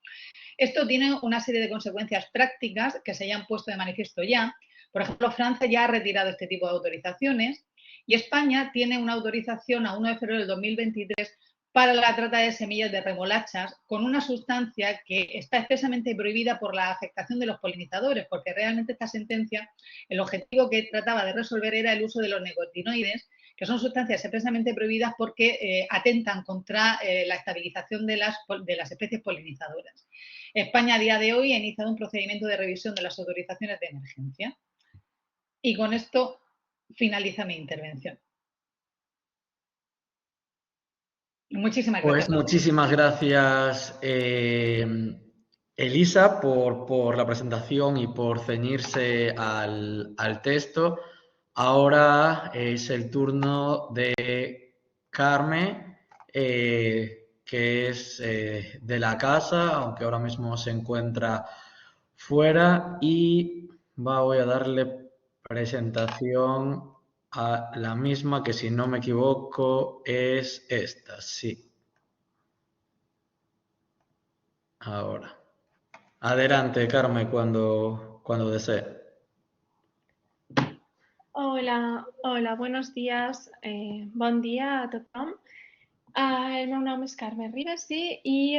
Esto tiene una serie de consecuencias prácticas que se han puesto de manifiesto ya. Por ejemplo, Francia ya ha retirado este tipo de autorizaciones y España tiene una autorización a 1 de febrero del 2023 para la trata de semillas de remolachas con una sustancia que está expresamente prohibida por la afectación de los polinizadores, porque realmente esta sentencia, el objetivo que trataba de resolver era el uso de los neonicotinoides, que son sustancias expresamente prohibidas porque atentan contra la estabilización de las especies polinizadoras. España a día de hoy ha iniciado un procedimiento de revisión de las autorizaciones de emergencia. Y con esto finaliza mi intervención. Muchísimas gracias. Pues muchísimas gracias, Elisa, por la presentación y por ceñirse al texto. Ahora es el turno de Carmen, que es de la casa, aunque ahora mismo se encuentra fuera, y voy a darle presentación a la misma, que si no me equivoco es esta, sí. Ahora. Adelante, Carmen, cuando desee. Hola, buenos días. Bon dia a tothom. El meu nom és Carme Ribas, sí, i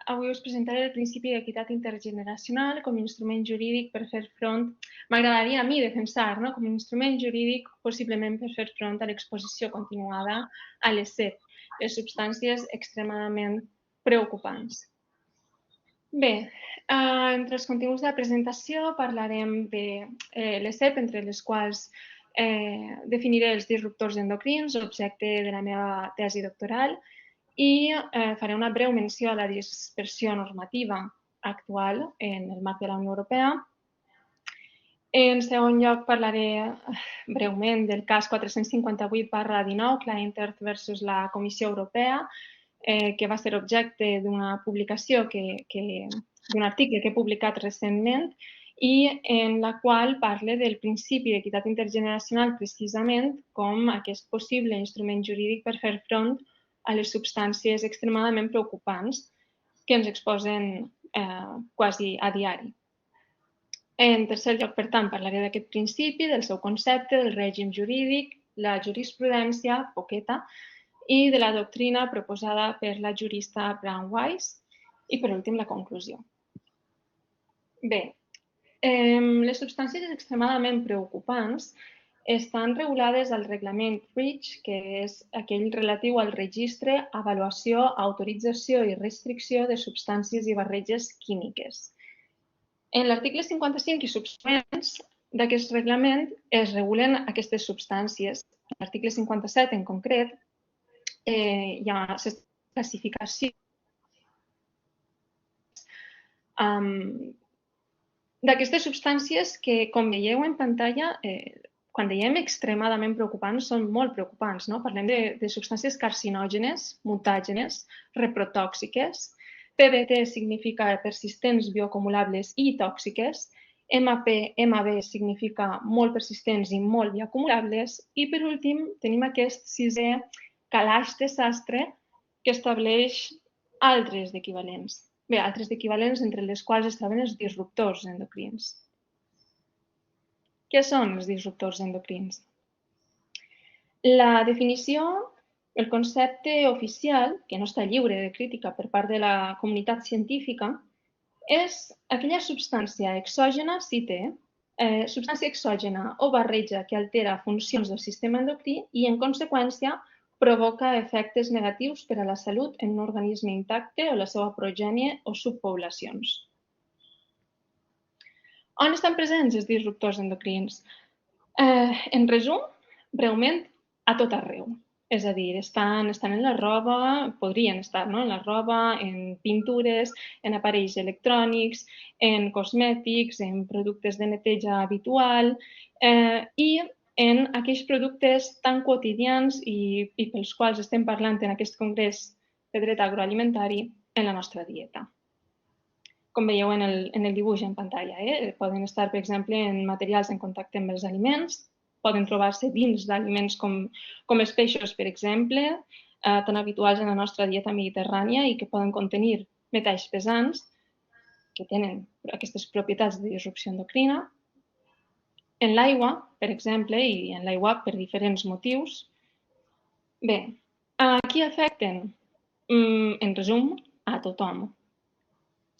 avui us presentaré el principi d'equitat intergeneracional com a instrument jurídic per fer front, m'agradaria a mi defensar, no?, com a instrument jurídic possiblement per fer front a l'exposició continuada a les substàncies extremadament preocupants. Bé, entre els continguts de la presentació parlarem de les entre les quals definiré els disruptors endocrins, objecte de la meva tesi doctoral, i faré una breu menció a la dispersió normativa actual en el marc de la Unió Europea. En segon lloc, parlaré breument del cas 458/19, Client Earth versus la Comissió Europea, que va ser objecte d'una publicació, d'un article que he publicat recentment i en la qual parla del principi d'equitat intergeneracional precisament com aquest possible instrument jurídic per fer front a les substàncies extremadament preocupants que ens exposen quasi a diari. En tercer lloc, per tant, parlaré d'aquest principi, del seu concepte, del règim jurídic, la jurisprudència, poqueta, i de la doctrina proposada per la jurista Brown Weiss i, per últim, la conclusió. Bé, les substàncies extremadament preocupants estan regulades al reglament REACH, que és aquell relatiu al registre, avaluació, autorització i restricció de substàncies i barreges químiques. En l'article 55 i subsegüents d'aquest reglament es regulen aquestes substàncies. En l'article 57 en concret hi ha classificació d'aquestes substàncies que, com veieu en pantalla, quan diem extremadament preocupants, són molt preocupants. Parlem de substàncies carcinògenes, mutàgenes, reprotòxiques. PBT significa persistents, bioacumulables i tòxiques. MAP, MAB significa molt persistents i molt bioacumulables. I, per últim, tenim aquest sisè calaix de sastre que estableix altres d'equivalents. Bé, altres d'equivalents entre les quals es troben els disruptors endocrins. Què són els disruptors endocrins? La definició, el concepte oficial, que no està lliure de crítica per part de la comunitat científica, és aquella substància exògena, substància exògena o barreja que altera funcions del sistema endocrí i, en conseqüència, provoca efectes negatius per a la salut en un organisme intacte o la seva progènie o subpoblacions. On estan presents els disruptors endocrins? En resum, breument, a tot arreu. És a dir, estan en la roba, podrien estar en la roba, en pintures, en aparells electrònics, en cosmètics, en productes de neteja habitual i en aquells productes tan quotidians i pels quals estem parlant en aquest congrés de dret agroalimentari en la nostra dieta. Com veieu en el dibuix en pantalla, poden estar, per exemple, en materials en contacte amb els aliments, poden trobar-se dins d'aliments com els peixos, per exemple, tan habituals en la nostra dieta mediterrània i que poden contenir metalls pesants que tenen aquestes propietats de disrupció endocrina. En l'aigua, per exemple, i en l'aigua per diferents motius. Bé, a qui afecten? En resum, a tothom.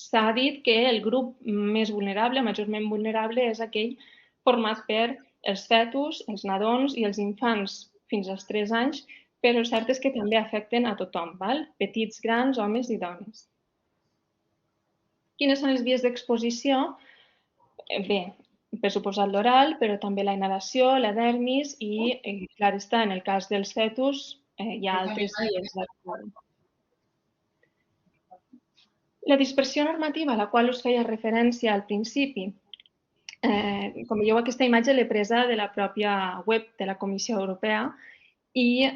S'ha dit que el grup més vulnerable, majorment vulnerable, és aquell format per els fetus, els nadons i els infants fins als 3 anys, però el cert és que també afecten a tothom, petits, grans, homes i dones. Quines són les vies d'exposició? Bé, per suposat l'oral, però també la inhalació, la dermis i, clar està, en el cas dels fetus, hi ha altres vies d'actuar. La dispersió normativa a la qual us feia referència al principi, com veieu, aquesta imatge l'he presa de la pròpia web de la Comissió Europea i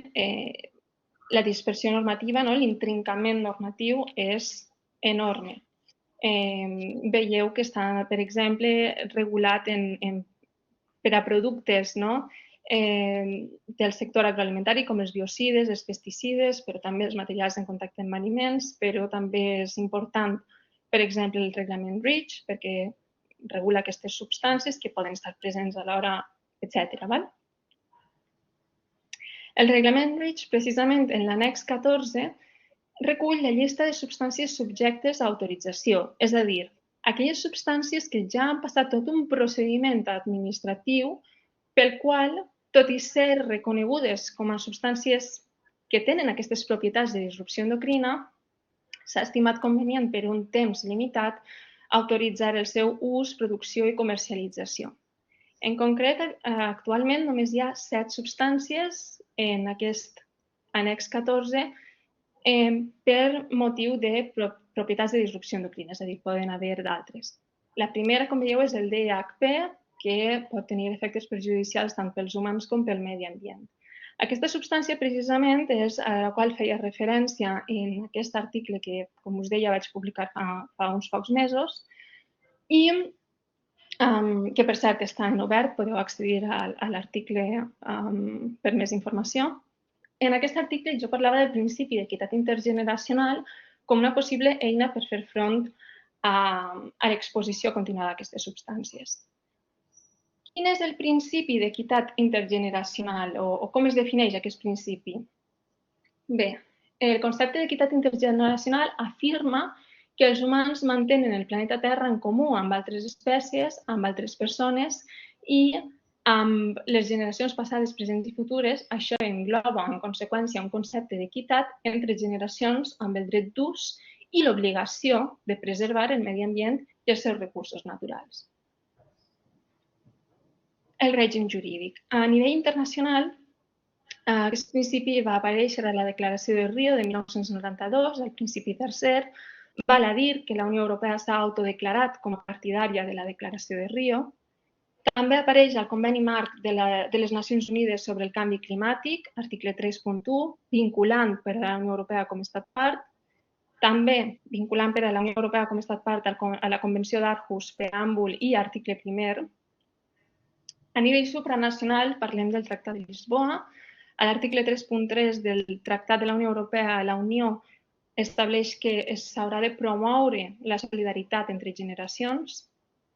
la dispersió normativa, l'intrincament normatiu és enorme. Veieu que està, per exemple, regulat per a productes del sector agroalimentari com els biocides, els pesticides, però també els materials en contacte amb aliments, però també és important, per exemple, el reglament REACH, perquè regula aquestes substàncies que poden estar presents a l'hora, etc. El reglament REACH, precisament en l'annex 14, recull la llista de substàncies subjectes a autorització, és a dir, aquelles substàncies que ja han passat tot un procediment administratiu pel qual, tot i ser reconegudes com a substàncies que tenen aquestes propietats de disrupció endocrina, s'ha estimat convenient per un temps limitat autoritzar el seu ús, producció i comercialització. En concret, actualment només hi ha 7 substàncies en aquest annex 14 per motiu de propietats de disrupció endocrina, és a dir, poden haver d'altres. La primera, com veieu, és el DHP, que pot tenir efectes perjudicials tant pels humans com pel medi ambient. Aquesta substància, precisament, és a la qual feia referència en aquest article que, com us deia, vaig publicar fa uns pocs mesos i que, per cert, està en obert, podeu accedir a l'article per més informació. En aquest article jo parlava del principi d'equitat intergeneracional com una possible eina per fer front a l'exposició continuada d'aquestes substàncies. Quin és el principi d'equitat intergeneracional o com es defineix aquest principi? Bé, el concepte d'equitat intergeneracional afirma que els humans mantenen el planeta Terra en comú amb altres espècies, amb altres persones i amb les generacions passades, presents i futures. Això engloba, en conseqüència, un concepte d'equitat entre generacions amb el dret d'ús i l'obligació de preservar el medi ambient i els seus recursos naturals. El règim jurídic. A nivell internacional, aquest principi va aparèixer a la Declaració de Rio de 1992, el principi tercer. Val a dir que la Unió Europea s'ha autodeclarat com a partidària de la Declaració de Rio. També apareix al Conveni Marc de les Nacions Unides sobre el canvi climàtic, article 3.1, vinculant per a la Unió Europea com a estat part. També vinculant per a la Unió Europea com a estat part a la Convenció d'Aarhus, preàmbul i article 1. A nivell supranacional, parlem del Tractat de Lisboa. A l'article 3.3 del Tractat de la Unió Europea, la Unió estableix que s'haurà de promoure la solidaritat entre generacions.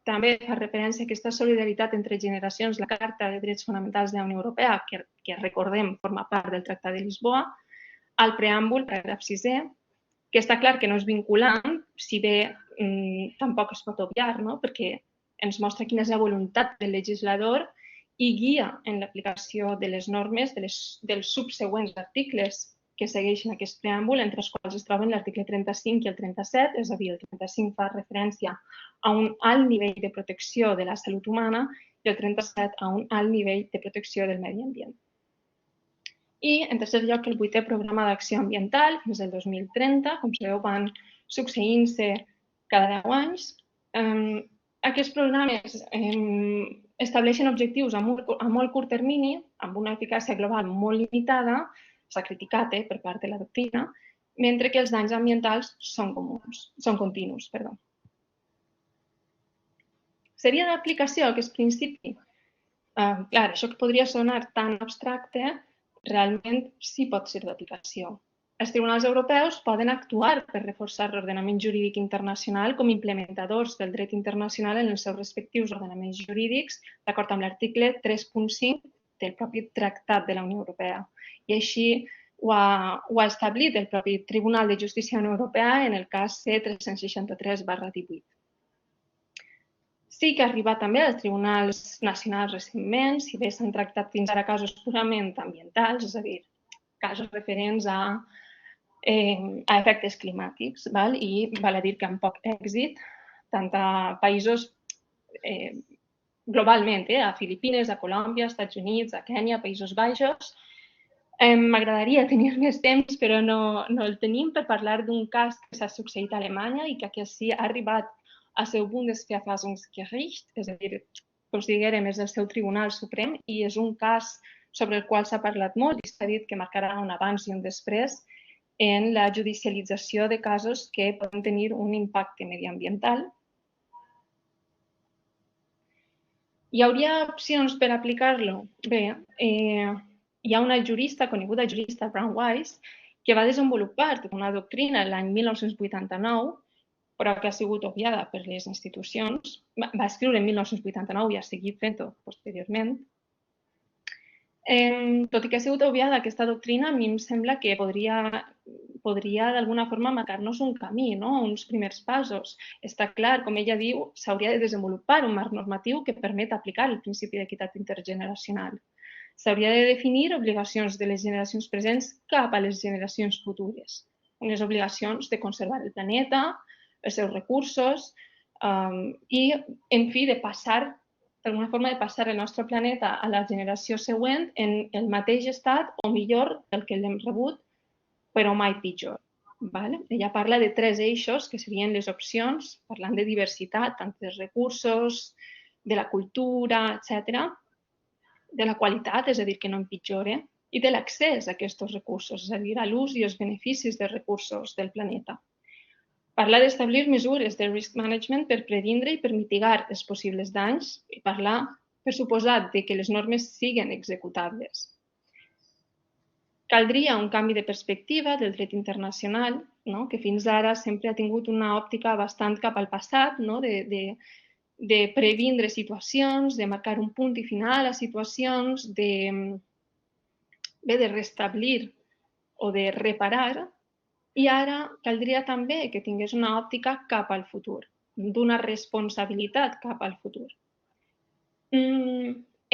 També fa referència a aquesta solidaritat entre generacions la Carta de Drets Fonamentals de la Unió Europea, que recordem forma part del Tractat de Lisboa, al preàmbul, paràgraf 6è, que està clar que no és vinculant, si bé tampoc es pot obviar, perquè ens mostra quina és la voluntat del legislador i guia en l'aplicació de les normes dels subsegüents articles que segueixen aquest preàmbul, entre els quals es troben l'article 35 i el 37, és a dir, el 35 fa referència a un alt nivell de protecció de la salut humana i el 37 a un alt nivell de protecció del medi ambient. I, en tercer lloc, el 8è programa d'acció ambiental fins al 2030, com sabeu, van succeint-se cada 10 anys. Aquests programes estableixen objectius a molt curt termini, amb una eficàcia global molt limitada, s'ha criticat per part de la doctrina, mentre que els danys ambientals són continus. Seria d'aplicació aquest principi? Clar, això que podria sonar tan abstracte, realment sí pot ser d'aplicació. Els tribunals europeus poden actuar per reforçar l'ordenament jurídic internacional com implementadors del dret internacional en els seus respectius ordenaments jurídics, d'acord amb l'article 3.5 del propi Tractat de la Unió Europea. I així ho ha establit el propi Tribunal de Justícia de la Unió Europea en el cas C-363/18. Sí que ha arribat també als tribunals nacionals recentment, si bé s'han tractat fins ara casos purament ambientals, és a dir, casos referents a efectes climàtics, i val a dir que amb poc èxit, tant a països globalment, a Filipines, a Colòmbia, als Estats Units, a Kènia, a Països Baixos. M'agradaria tenir més temps, però no el tenim, per parlar d'un cas que s'ha succeït a Alemanya i que aquí sí ha arribat al seu Bundesverfassungsgericht, és a dir, com si diguérem, és el seu Tribunal Suprem, i és un cas sobre el qual s'ha parlat molt i s'ha dit que marcarà un abans i un després en la judicialització de casos que poden tenir un impacte mediambiental. Hi hauria opcions per aplicar-lo? Bé, hi ha una jurista, coneguda jurista, Brown Weiss, que va desenvolupar una doctrina l'any 1989, però que ha sigut obviada per les institucions. Va escriure en 1989 i ha seguit fent-ho posteriorment. Tot i que ha sigut obviada aquesta doctrina, a mi em sembla que podria d'alguna forma marcar-nos un camí, uns primers passos. Està clar, com ella diu, s'hauria de desenvolupar un marc normatiu que permet aplicar el principi d'equitat intergeneracional. S'hauria de definir obligacions de les generacions presents cap a les generacions futures. Unes obligacions de conservar el planeta, els seus recursos i, en fi, d'alguna forma de passar el nostre planeta a la generació següent en el mateix estat o millor del que l'hem rebut, però mai pitjor. Ella parla de 3 eixos que serien les opcions, parlant de diversitat, tant dels recursos, de la cultura, etc., de la qualitat, és a dir, que no empitjore, i de l'accés a aquests recursos, és a dir, a l'ús i els beneficis dels recursos del planeta. Parlar d'establir mesures de risk management per previndre i per mitigar els possibles danys i parlar, per suposat, que les normes siguin executables. Caldria un canvi de perspectiva del dret internacional, que fins ara sempre ha tingut una òptica bastant cap al passat, de previndre situacions, de marcar un punt i final a situacions, de restablir o de reparar. I ara caldria també que tingués una òptica cap al futur, d'una responsabilitat cap al futur.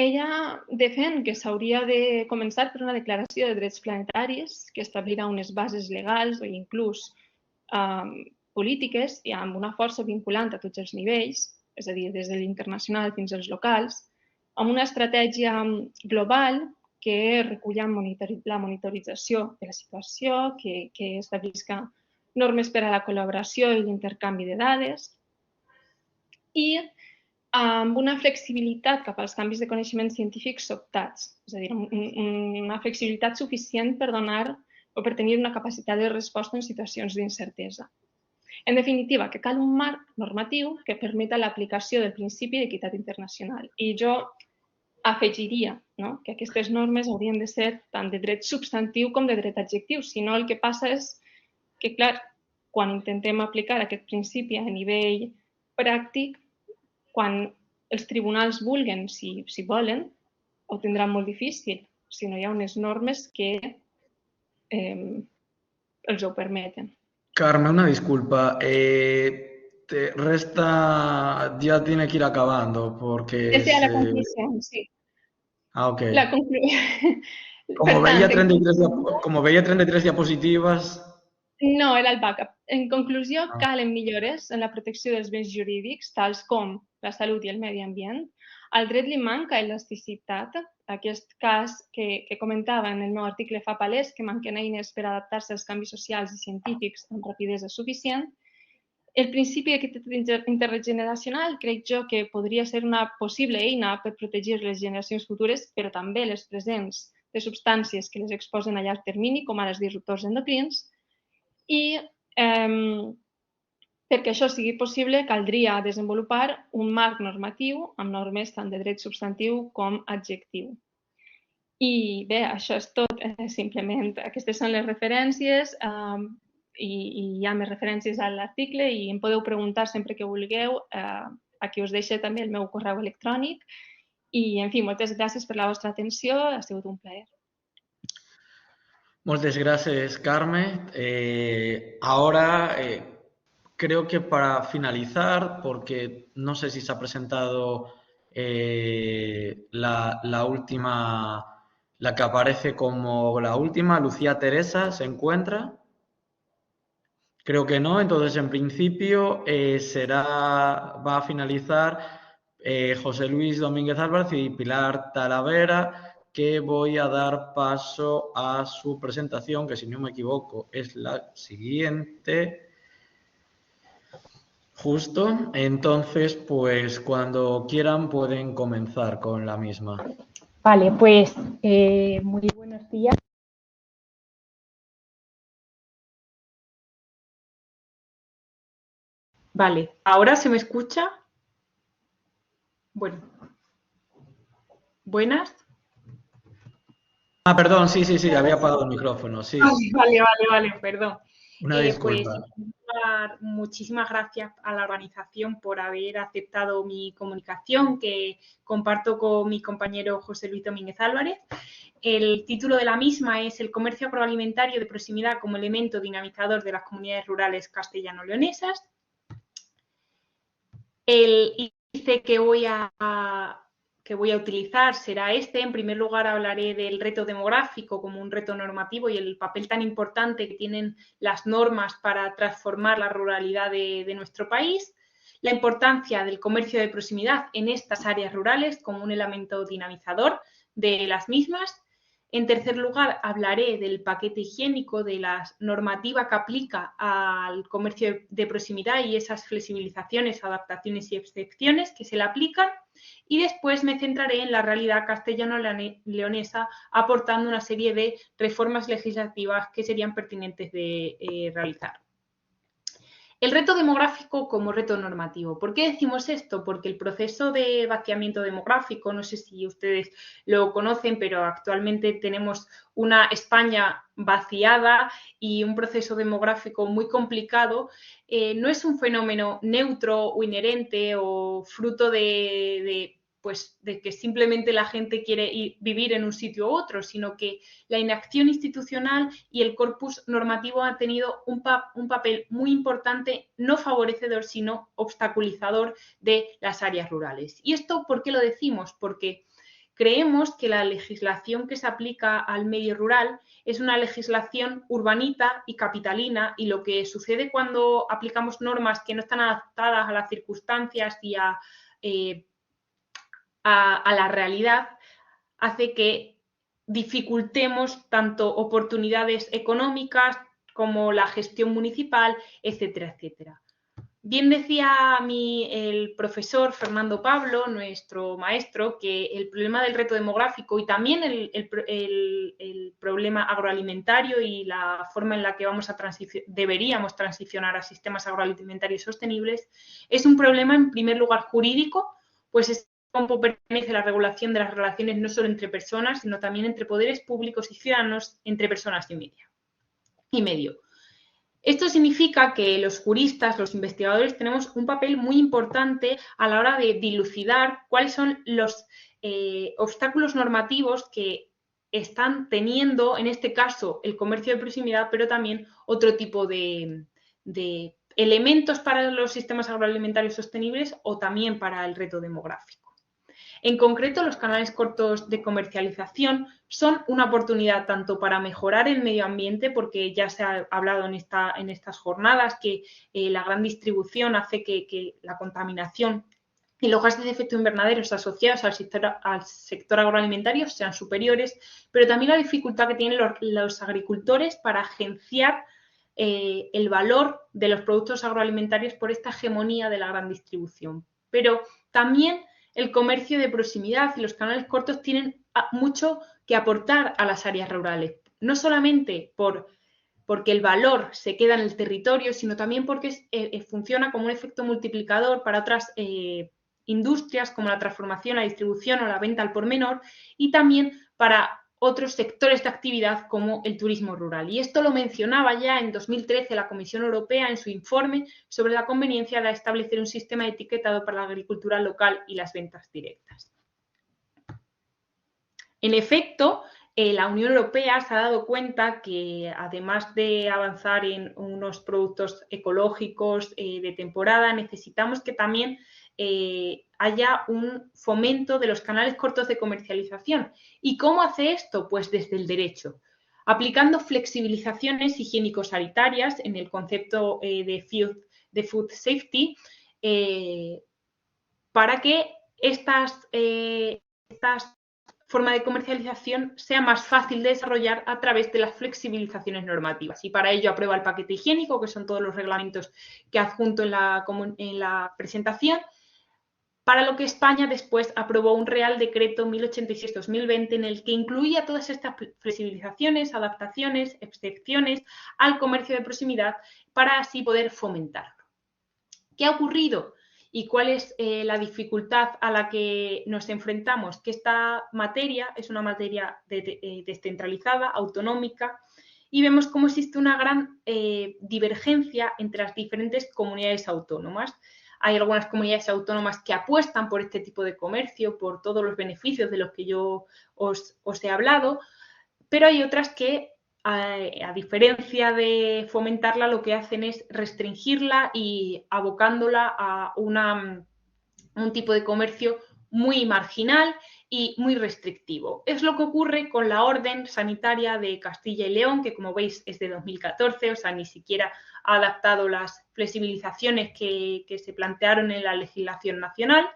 Ella defèn que s'hauria de començar per una declaració de drets planetaris que establirà unes bases legals o inclús polítiques i amb una força vinculant a tots els nivells, és a dir, des de l'internacional fins als locals, amb una estratègia global que reculli la monitorització de la situació, que establisca normes per a la col·laboració i l'intercanvi de dades i amb una flexibilitat cap als canvis de coneixements científics sobtats, és a dir, una flexibilitat suficient per donar o per tenir una capacitat de resposta en situacions d'incertesa. En definitiva, que cal un marc normatiu que permeta l'aplicació del principi d'equitat internacional. I jo afegiria que aquestes normes haurien de ser tant de dret substantiu com de dret adjectiu. Si no, el que passa és que, clar, quan intentem aplicar aquest principi a nivell pràctic, quan els tribunals vulguen, si volen, ho tindran molt difícil, si no hi ha unes normes que els ho permeten. Carme, una disculpa. Ya tiene que ir acabando porque... Desde la conclusión, sí. Ah, ok. La conclu... Como Per veia tant, 33, como veia 33 diapositives... no, era el backup. En conclusió, Ah. calen millores en la protecció dels béns jurídics, tals com la salut i el medi ambient. Al dret li manca elasticitat. Aquest cas que comentava en el meu article fa palès que manquen eines per adaptar-se als canvis socials i científics amb rapidesa suficient. El principi d'equitat intergeneracional crec jo que podria ser una possible eina per protegir les generacions futures, però també les presents de substàncies que les exposen a llarg termini, com ara els disruptors endocrins. I perquè això sigui possible, caldria desenvolupar un marc normatiu amb normes tant de dret substantiu com adjectiu. I bé, això és tot. Simplement aquestes són les referències i hi ha més referències a l'article i em podeu preguntar sempre que vulgueu. Aquí us deixo també el meu correu electrònic i, en fi, moltes gràcies per la vostra atenció. Ha sigut un plaer. Muchas gracias, Carmen. Ahora creo que para finalizar, porque no sé si se ha presentado la última, la que aparece como la última, Lucía Teresa, ¿se encuentra? Creo que no, entonces en principio va a finalizar José Luis Domínguez Álvarez y Pilar Talavera, que voy a dar paso a su presentación, que si no me equivoco es la siguiente. Justo, entonces pues cuando quieran pueden comenzar con la misma. Vale, pues muy buenos días. Vale, ¿ahora se me escucha? Bueno. ¿Buenas? Ah, perdón, sí, había apagado el micrófono, sí. Vale, perdón. Una disculpa. Pues muchísimas gracias a la organización por haber aceptado mi comunicación que comparto con mi compañero José Luis Domínguez Álvarez. El título de la misma es El comercio agroalimentario de proximidad como elemento dinamizador de las comunidades rurales castellano-leonesas. El índice que voy a utilizar será este. En primer lugar, hablaré del reto demográfico como un reto normativo y el papel tan importante que tienen las normas para transformar la ruralidad de nuestro país, la importancia del comercio de proximidad en estas áreas rurales como un elemento dinamizador de las mismas. En tercer lugar, hablaré del paquete higiénico, de la normativa que aplica al comercio de proximidad y esas flexibilizaciones, adaptaciones y excepciones que se le aplican. Y después me centraré en la realidad castellano-leonesa, aportando una serie de reformas legislativas que serían pertinentes de realizar. El reto demográfico como reto normativo. ¿Por qué decimos esto? Porque el proceso de vaciamiento demográfico, no sé si ustedes lo conocen, pero actualmente tenemos una España vaciada y un proceso demográfico muy complicado. No es un fenómeno neutro o inherente o fruto de que simplemente la gente quiere vivir en un sitio u otro, sino que la inacción institucional y el corpus normativo han tenido un papel muy importante, no favorecedor, sino obstaculizador de las áreas rurales. ¿Y esto por qué lo decimos? Porque creemos que la legislación que se aplica al medio rural es una legislación urbanita y capitalina, y lo que sucede cuando aplicamos normas que no están adaptadas a las circunstancias y a la realidad hace que dificultemos tanto oportunidades económicas como la gestión municipal, etcétera, etcétera. Bien decía el profesor Fernando Pablo, nuestro maestro, que el problema del reto demográfico y también el problema agroalimentario y la forma en la que deberíamos transicionar a sistemas agroalimentarios sostenibles es un problema, en primer lugar, jurídico, pues es cómo pertenece la regulación de las relaciones no solo entre personas, sino también entre poderes públicos y ciudadanos, entre personas y medio. Esto significa que los juristas, los investigadores, tenemos un papel muy importante a la hora de dilucidar cuáles son los obstáculos normativos que están teniendo, en este caso, el comercio de proximidad, pero también otro tipo de elementos para los sistemas agroalimentarios sostenibles o también para el reto demográfico. En concreto, los canales cortos de comercialización son una oportunidad tanto para mejorar el medio ambiente, porque ya se ha hablado en estas jornadas que la gran distribución hace que la contaminación y los gases de efecto invernadero asociados al sector agroalimentario sean superiores, pero también la dificultad que tienen los agricultores para agenciar el valor de los productos agroalimentarios por esta hegemonía de la gran distribución. Pero también el comercio de proximidad y los canales cortos tienen mucho que aportar a las áreas rurales, no solamente porque el valor se queda en el territorio, sino también porque funciona como un efecto multiplicador para otras industrias como la transformación, la distribución o la venta al por menor, y también para otros sectores de actividad como el turismo rural. Y esto lo mencionaba ya en 2013 la Comisión Europea en su informe sobre la conveniencia de establecer un sistema de etiquetado para la agricultura local y las ventas directas. En efecto, la Unión Europea se ha dado cuenta que, además de avanzar en unos productos ecológicos de temporada, necesitamos que también haya un fomento de los canales cortos de comercialización. ¿Y cómo hace esto? Pues desde el derecho, aplicando flexibilizaciones higiénico-sanitarias en el concepto de food safety, para que estas forma de comercialización sea más fácil de desarrollar a través de las flexibilizaciones normativas. Y para ello aprueba el paquete higiénico, que son todos los reglamentos que adjunto en la presentación, para lo que España después aprobó un Real Decreto 1086-2020 en el que incluía todas estas flexibilizaciones, adaptaciones, excepciones al comercio de proximidad para así poder fomentarlo. ¿Qué ha ocurrido? ¿Y cuál es la dificultad a la que nos enfrentamos? Que esta materia es una materia descentralizada, autonómica, y vemos cómo existe una gran divergencia entre las diferentes comunidades autónomas. Hay algunas comunidades autónomas que apuestan por este tipo de comercio, por todos los beneficios de los que yo os he hablado, pero hay otras que, a diferencia de fomentarla, lo que hacen es restringirla y abocándola a un tipo de comercio muy marginal y muy restrictivo. Es lo que ocurre con la Orden Sanitaria de Castilla y León, que como veis es de 2014, o sea, ni siquiera ha adaptado las flexibilizaciones que se plantearon en la legislación nacional,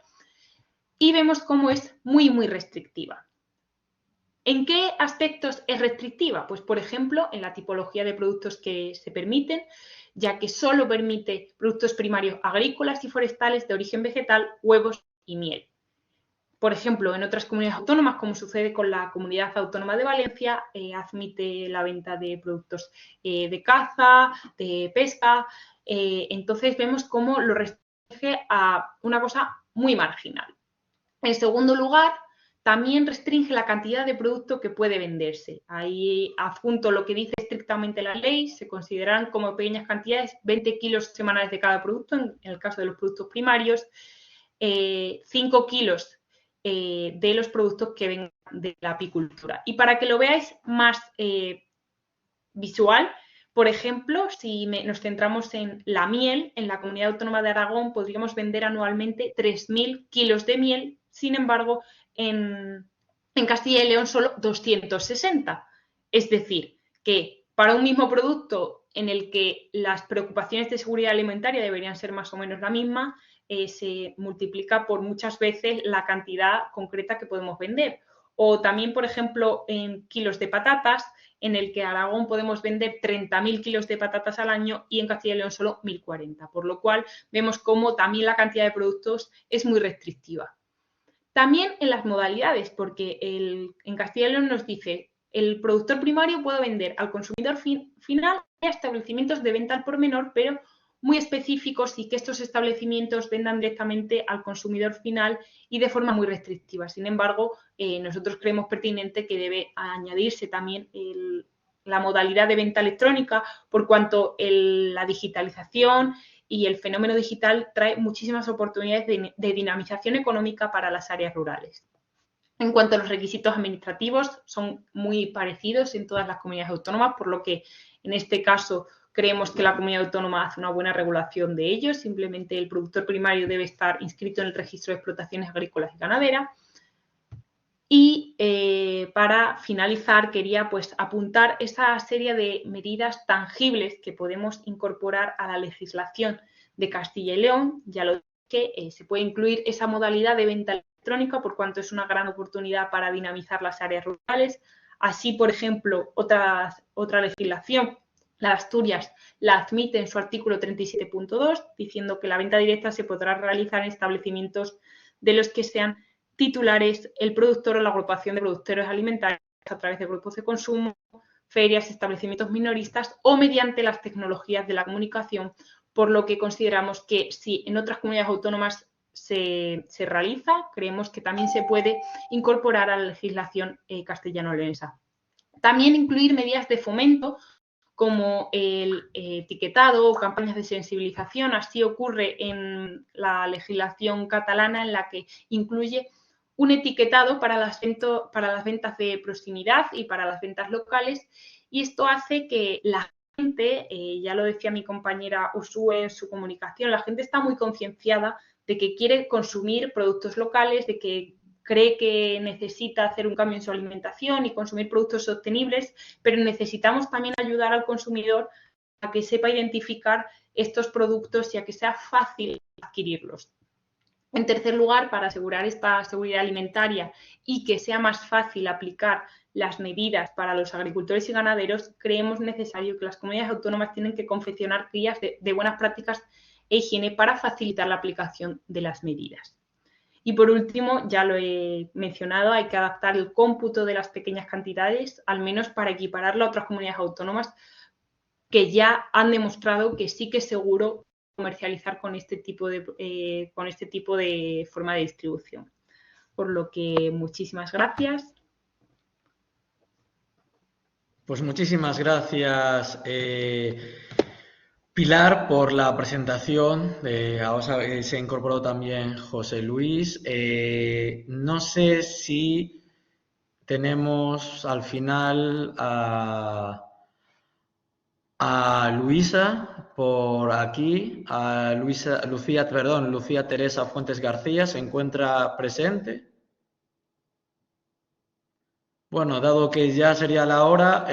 y vemos cómo es muy, muy restrictiva. ¿En qué aspectos es restrictiva? Pues, por ejemplo, en la tipología de productos que se permiten, ya que solo permite productos primarios agrícolas y forestales de origen vegetal, huevos y miel. Por ejemplo, en otras comunidades autónomas, como sucede con la Comunidad Autónoma de Valencia, admite la venta de productos de caza, de pesca. Entonces, vemos cómo lo restringe a una cosa muy marginal. En segundo lugar, también restringe la cantidad de producto que puede venderse. Ahí adjunto lo que dice estrictamente la ley, se consideran como pequeñas cantidades 20 kilos semanales de cada producto, en el caso de los productos primarios, 5 kilos de los productos que vengan de la apicultura. Y para que lo veáis más visual, por ejemplo, si nos centramos en la miel, en la Comunidad Autónoma de Aragón podríamos vender anualmente 3.000 kilos de miel, sin embargo, en Castilla y León solo 260. Es decir, que para un mismo producto en el que las preocupaciones de seguridad alimentaria deberían ser más o menos la misma, se multiplica por muchas veces la cantidad concreta que podemos vender. O también, por ejemplo, en kilos de patatas, en el que en Aragón podemos vender 30.000 kilos de patatas al año y en Castilla y León solo 1.040, por lo cual vemos cómo también la cantidad de productos es muy restrictiva. También en las modalidades, porque en Castilla y León nos dice el productor primario puede vender al consumidor final y a establecimientos de venta al por menor, pero muy específicos, y que estos establecimientos vendan directamente al consumidor final y de forma muy restrictiva. Sin embargo, nosotros creemos pertinente que debe añadirse también la modalidad de venta electrónica, por cuanto la digitalización y el fenómeno digital trae muchísimas oportunidades de dinamización económica para las áreas rurales. En cuanto a los requisitos administrativos, son muy parecidos en todas las comunidades autónomas, por lo que en este caso creemos que la comunidad autónoma hace una buena regulación de ellos. Simplemente el productor primario debe estar inscrito en el registro de explotaciones agrícolas y ganaderas. Y para finalizar quería pues apuntar esa serie de medidas tangibles que podemos incorporar a la legislación de Castilla y León. Ya lo dije, se puede incluir esa modalidad de venta electrónica por cuanto es una gran oportunidad para dinamizar las áreas rurales. Así, por ejemplo, otra legislación, la de Asturias, la admite en su artículo 37.2, diciendo que la venta directa se podrá realizar en establecimientos de los que sean titulares el productor o la agrupación de productores alimentarios a través de grupos de consumo, ferias, establecimientos minoristas o mediante las tecnologías de la comunicación, por lo que consideramos que si en otras comunidades autónomas se realiza, creemos que también se puede incorporar a la legislación castellano-leonesa. También incluir medidas de fomento como el etiquetado o campañas de sensibilización. Así ocurre en la legislación catalana, en la que incluye un etiquetado para las ventas de proximidad y para las ventas locales, y esto hace que la gente, ya lo decía mi compañera Usue en su comunicación, la gente está muy concienciada de que quiere consumir productos locales, de que cree que necesita hacer un cambio en su alimentación y consumir productos sostenibles, pero necesitamos también ayudar al consumidor a que sepa identificar estos productos y a que sea fácil adquirirlos. En tercer lugar, para asegurar esta seguridad alimentaria y que sea más fácil aplicar las medidas para los agricultores y ganaderos, creemos necesario que las comunidades autónomas tienen que confeccionar guías de buenas prácticas e higiene para facilitar la aplicación de las medidas. Y por último, ya lo he mencionado, hay que adaptar el cómputo de las pequeñas cantidades, al menos para equipararlo a otras comunidades autónomas que ya han demostrado que sí que es seguro comercializar con este tipo de forma de distribución. Por lo que muchísimas gracias. Pues muchísimas gracias, Pilar, por la presentación. Ahora se incorporó también José Luis. No sé si tenemos al final a Luisa por aquí, a Lucía Teresa Fuentes García, ¿se encuentra presente? Bueno, dado que ya sería la hora,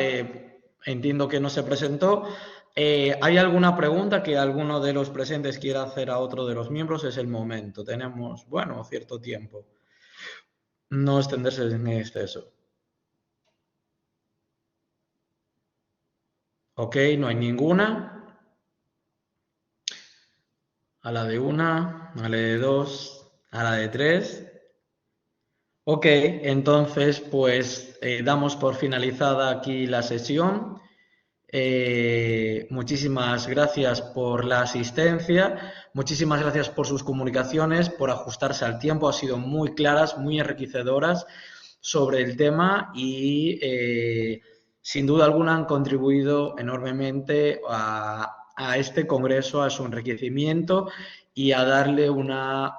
entiendo que no se presentó. ¿Hay alguna pregunta que alguno de los presentes quiera hacer a otro de los miembros? Es el momento. Tenemos, bueno, cierto tiempo. No extenderse en exceso. Ok, no hay ninguna. A la de una, a la de dos, a la de tres. Ok, entonces pues damos por finalizada aquí la sesión. Muchísimas gracias por la asistencia, muchísimas gracias por sus comunicaciones, por ajustarse al tiempo, han sido muy claras, muy enriquecedoras sobre el tema y sin duda alguna han contribuido enormemente a este congreso, a su enriquecimiento y a darle una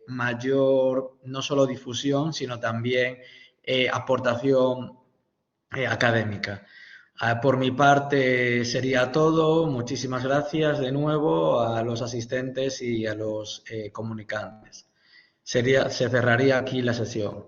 mayor, no solo difusión, sino también aportación académica. Por mi parte sería todo. Muchísimas gracias de nuevo a los asistentes y a los comunicantes. Se cerraría aquí la sesión.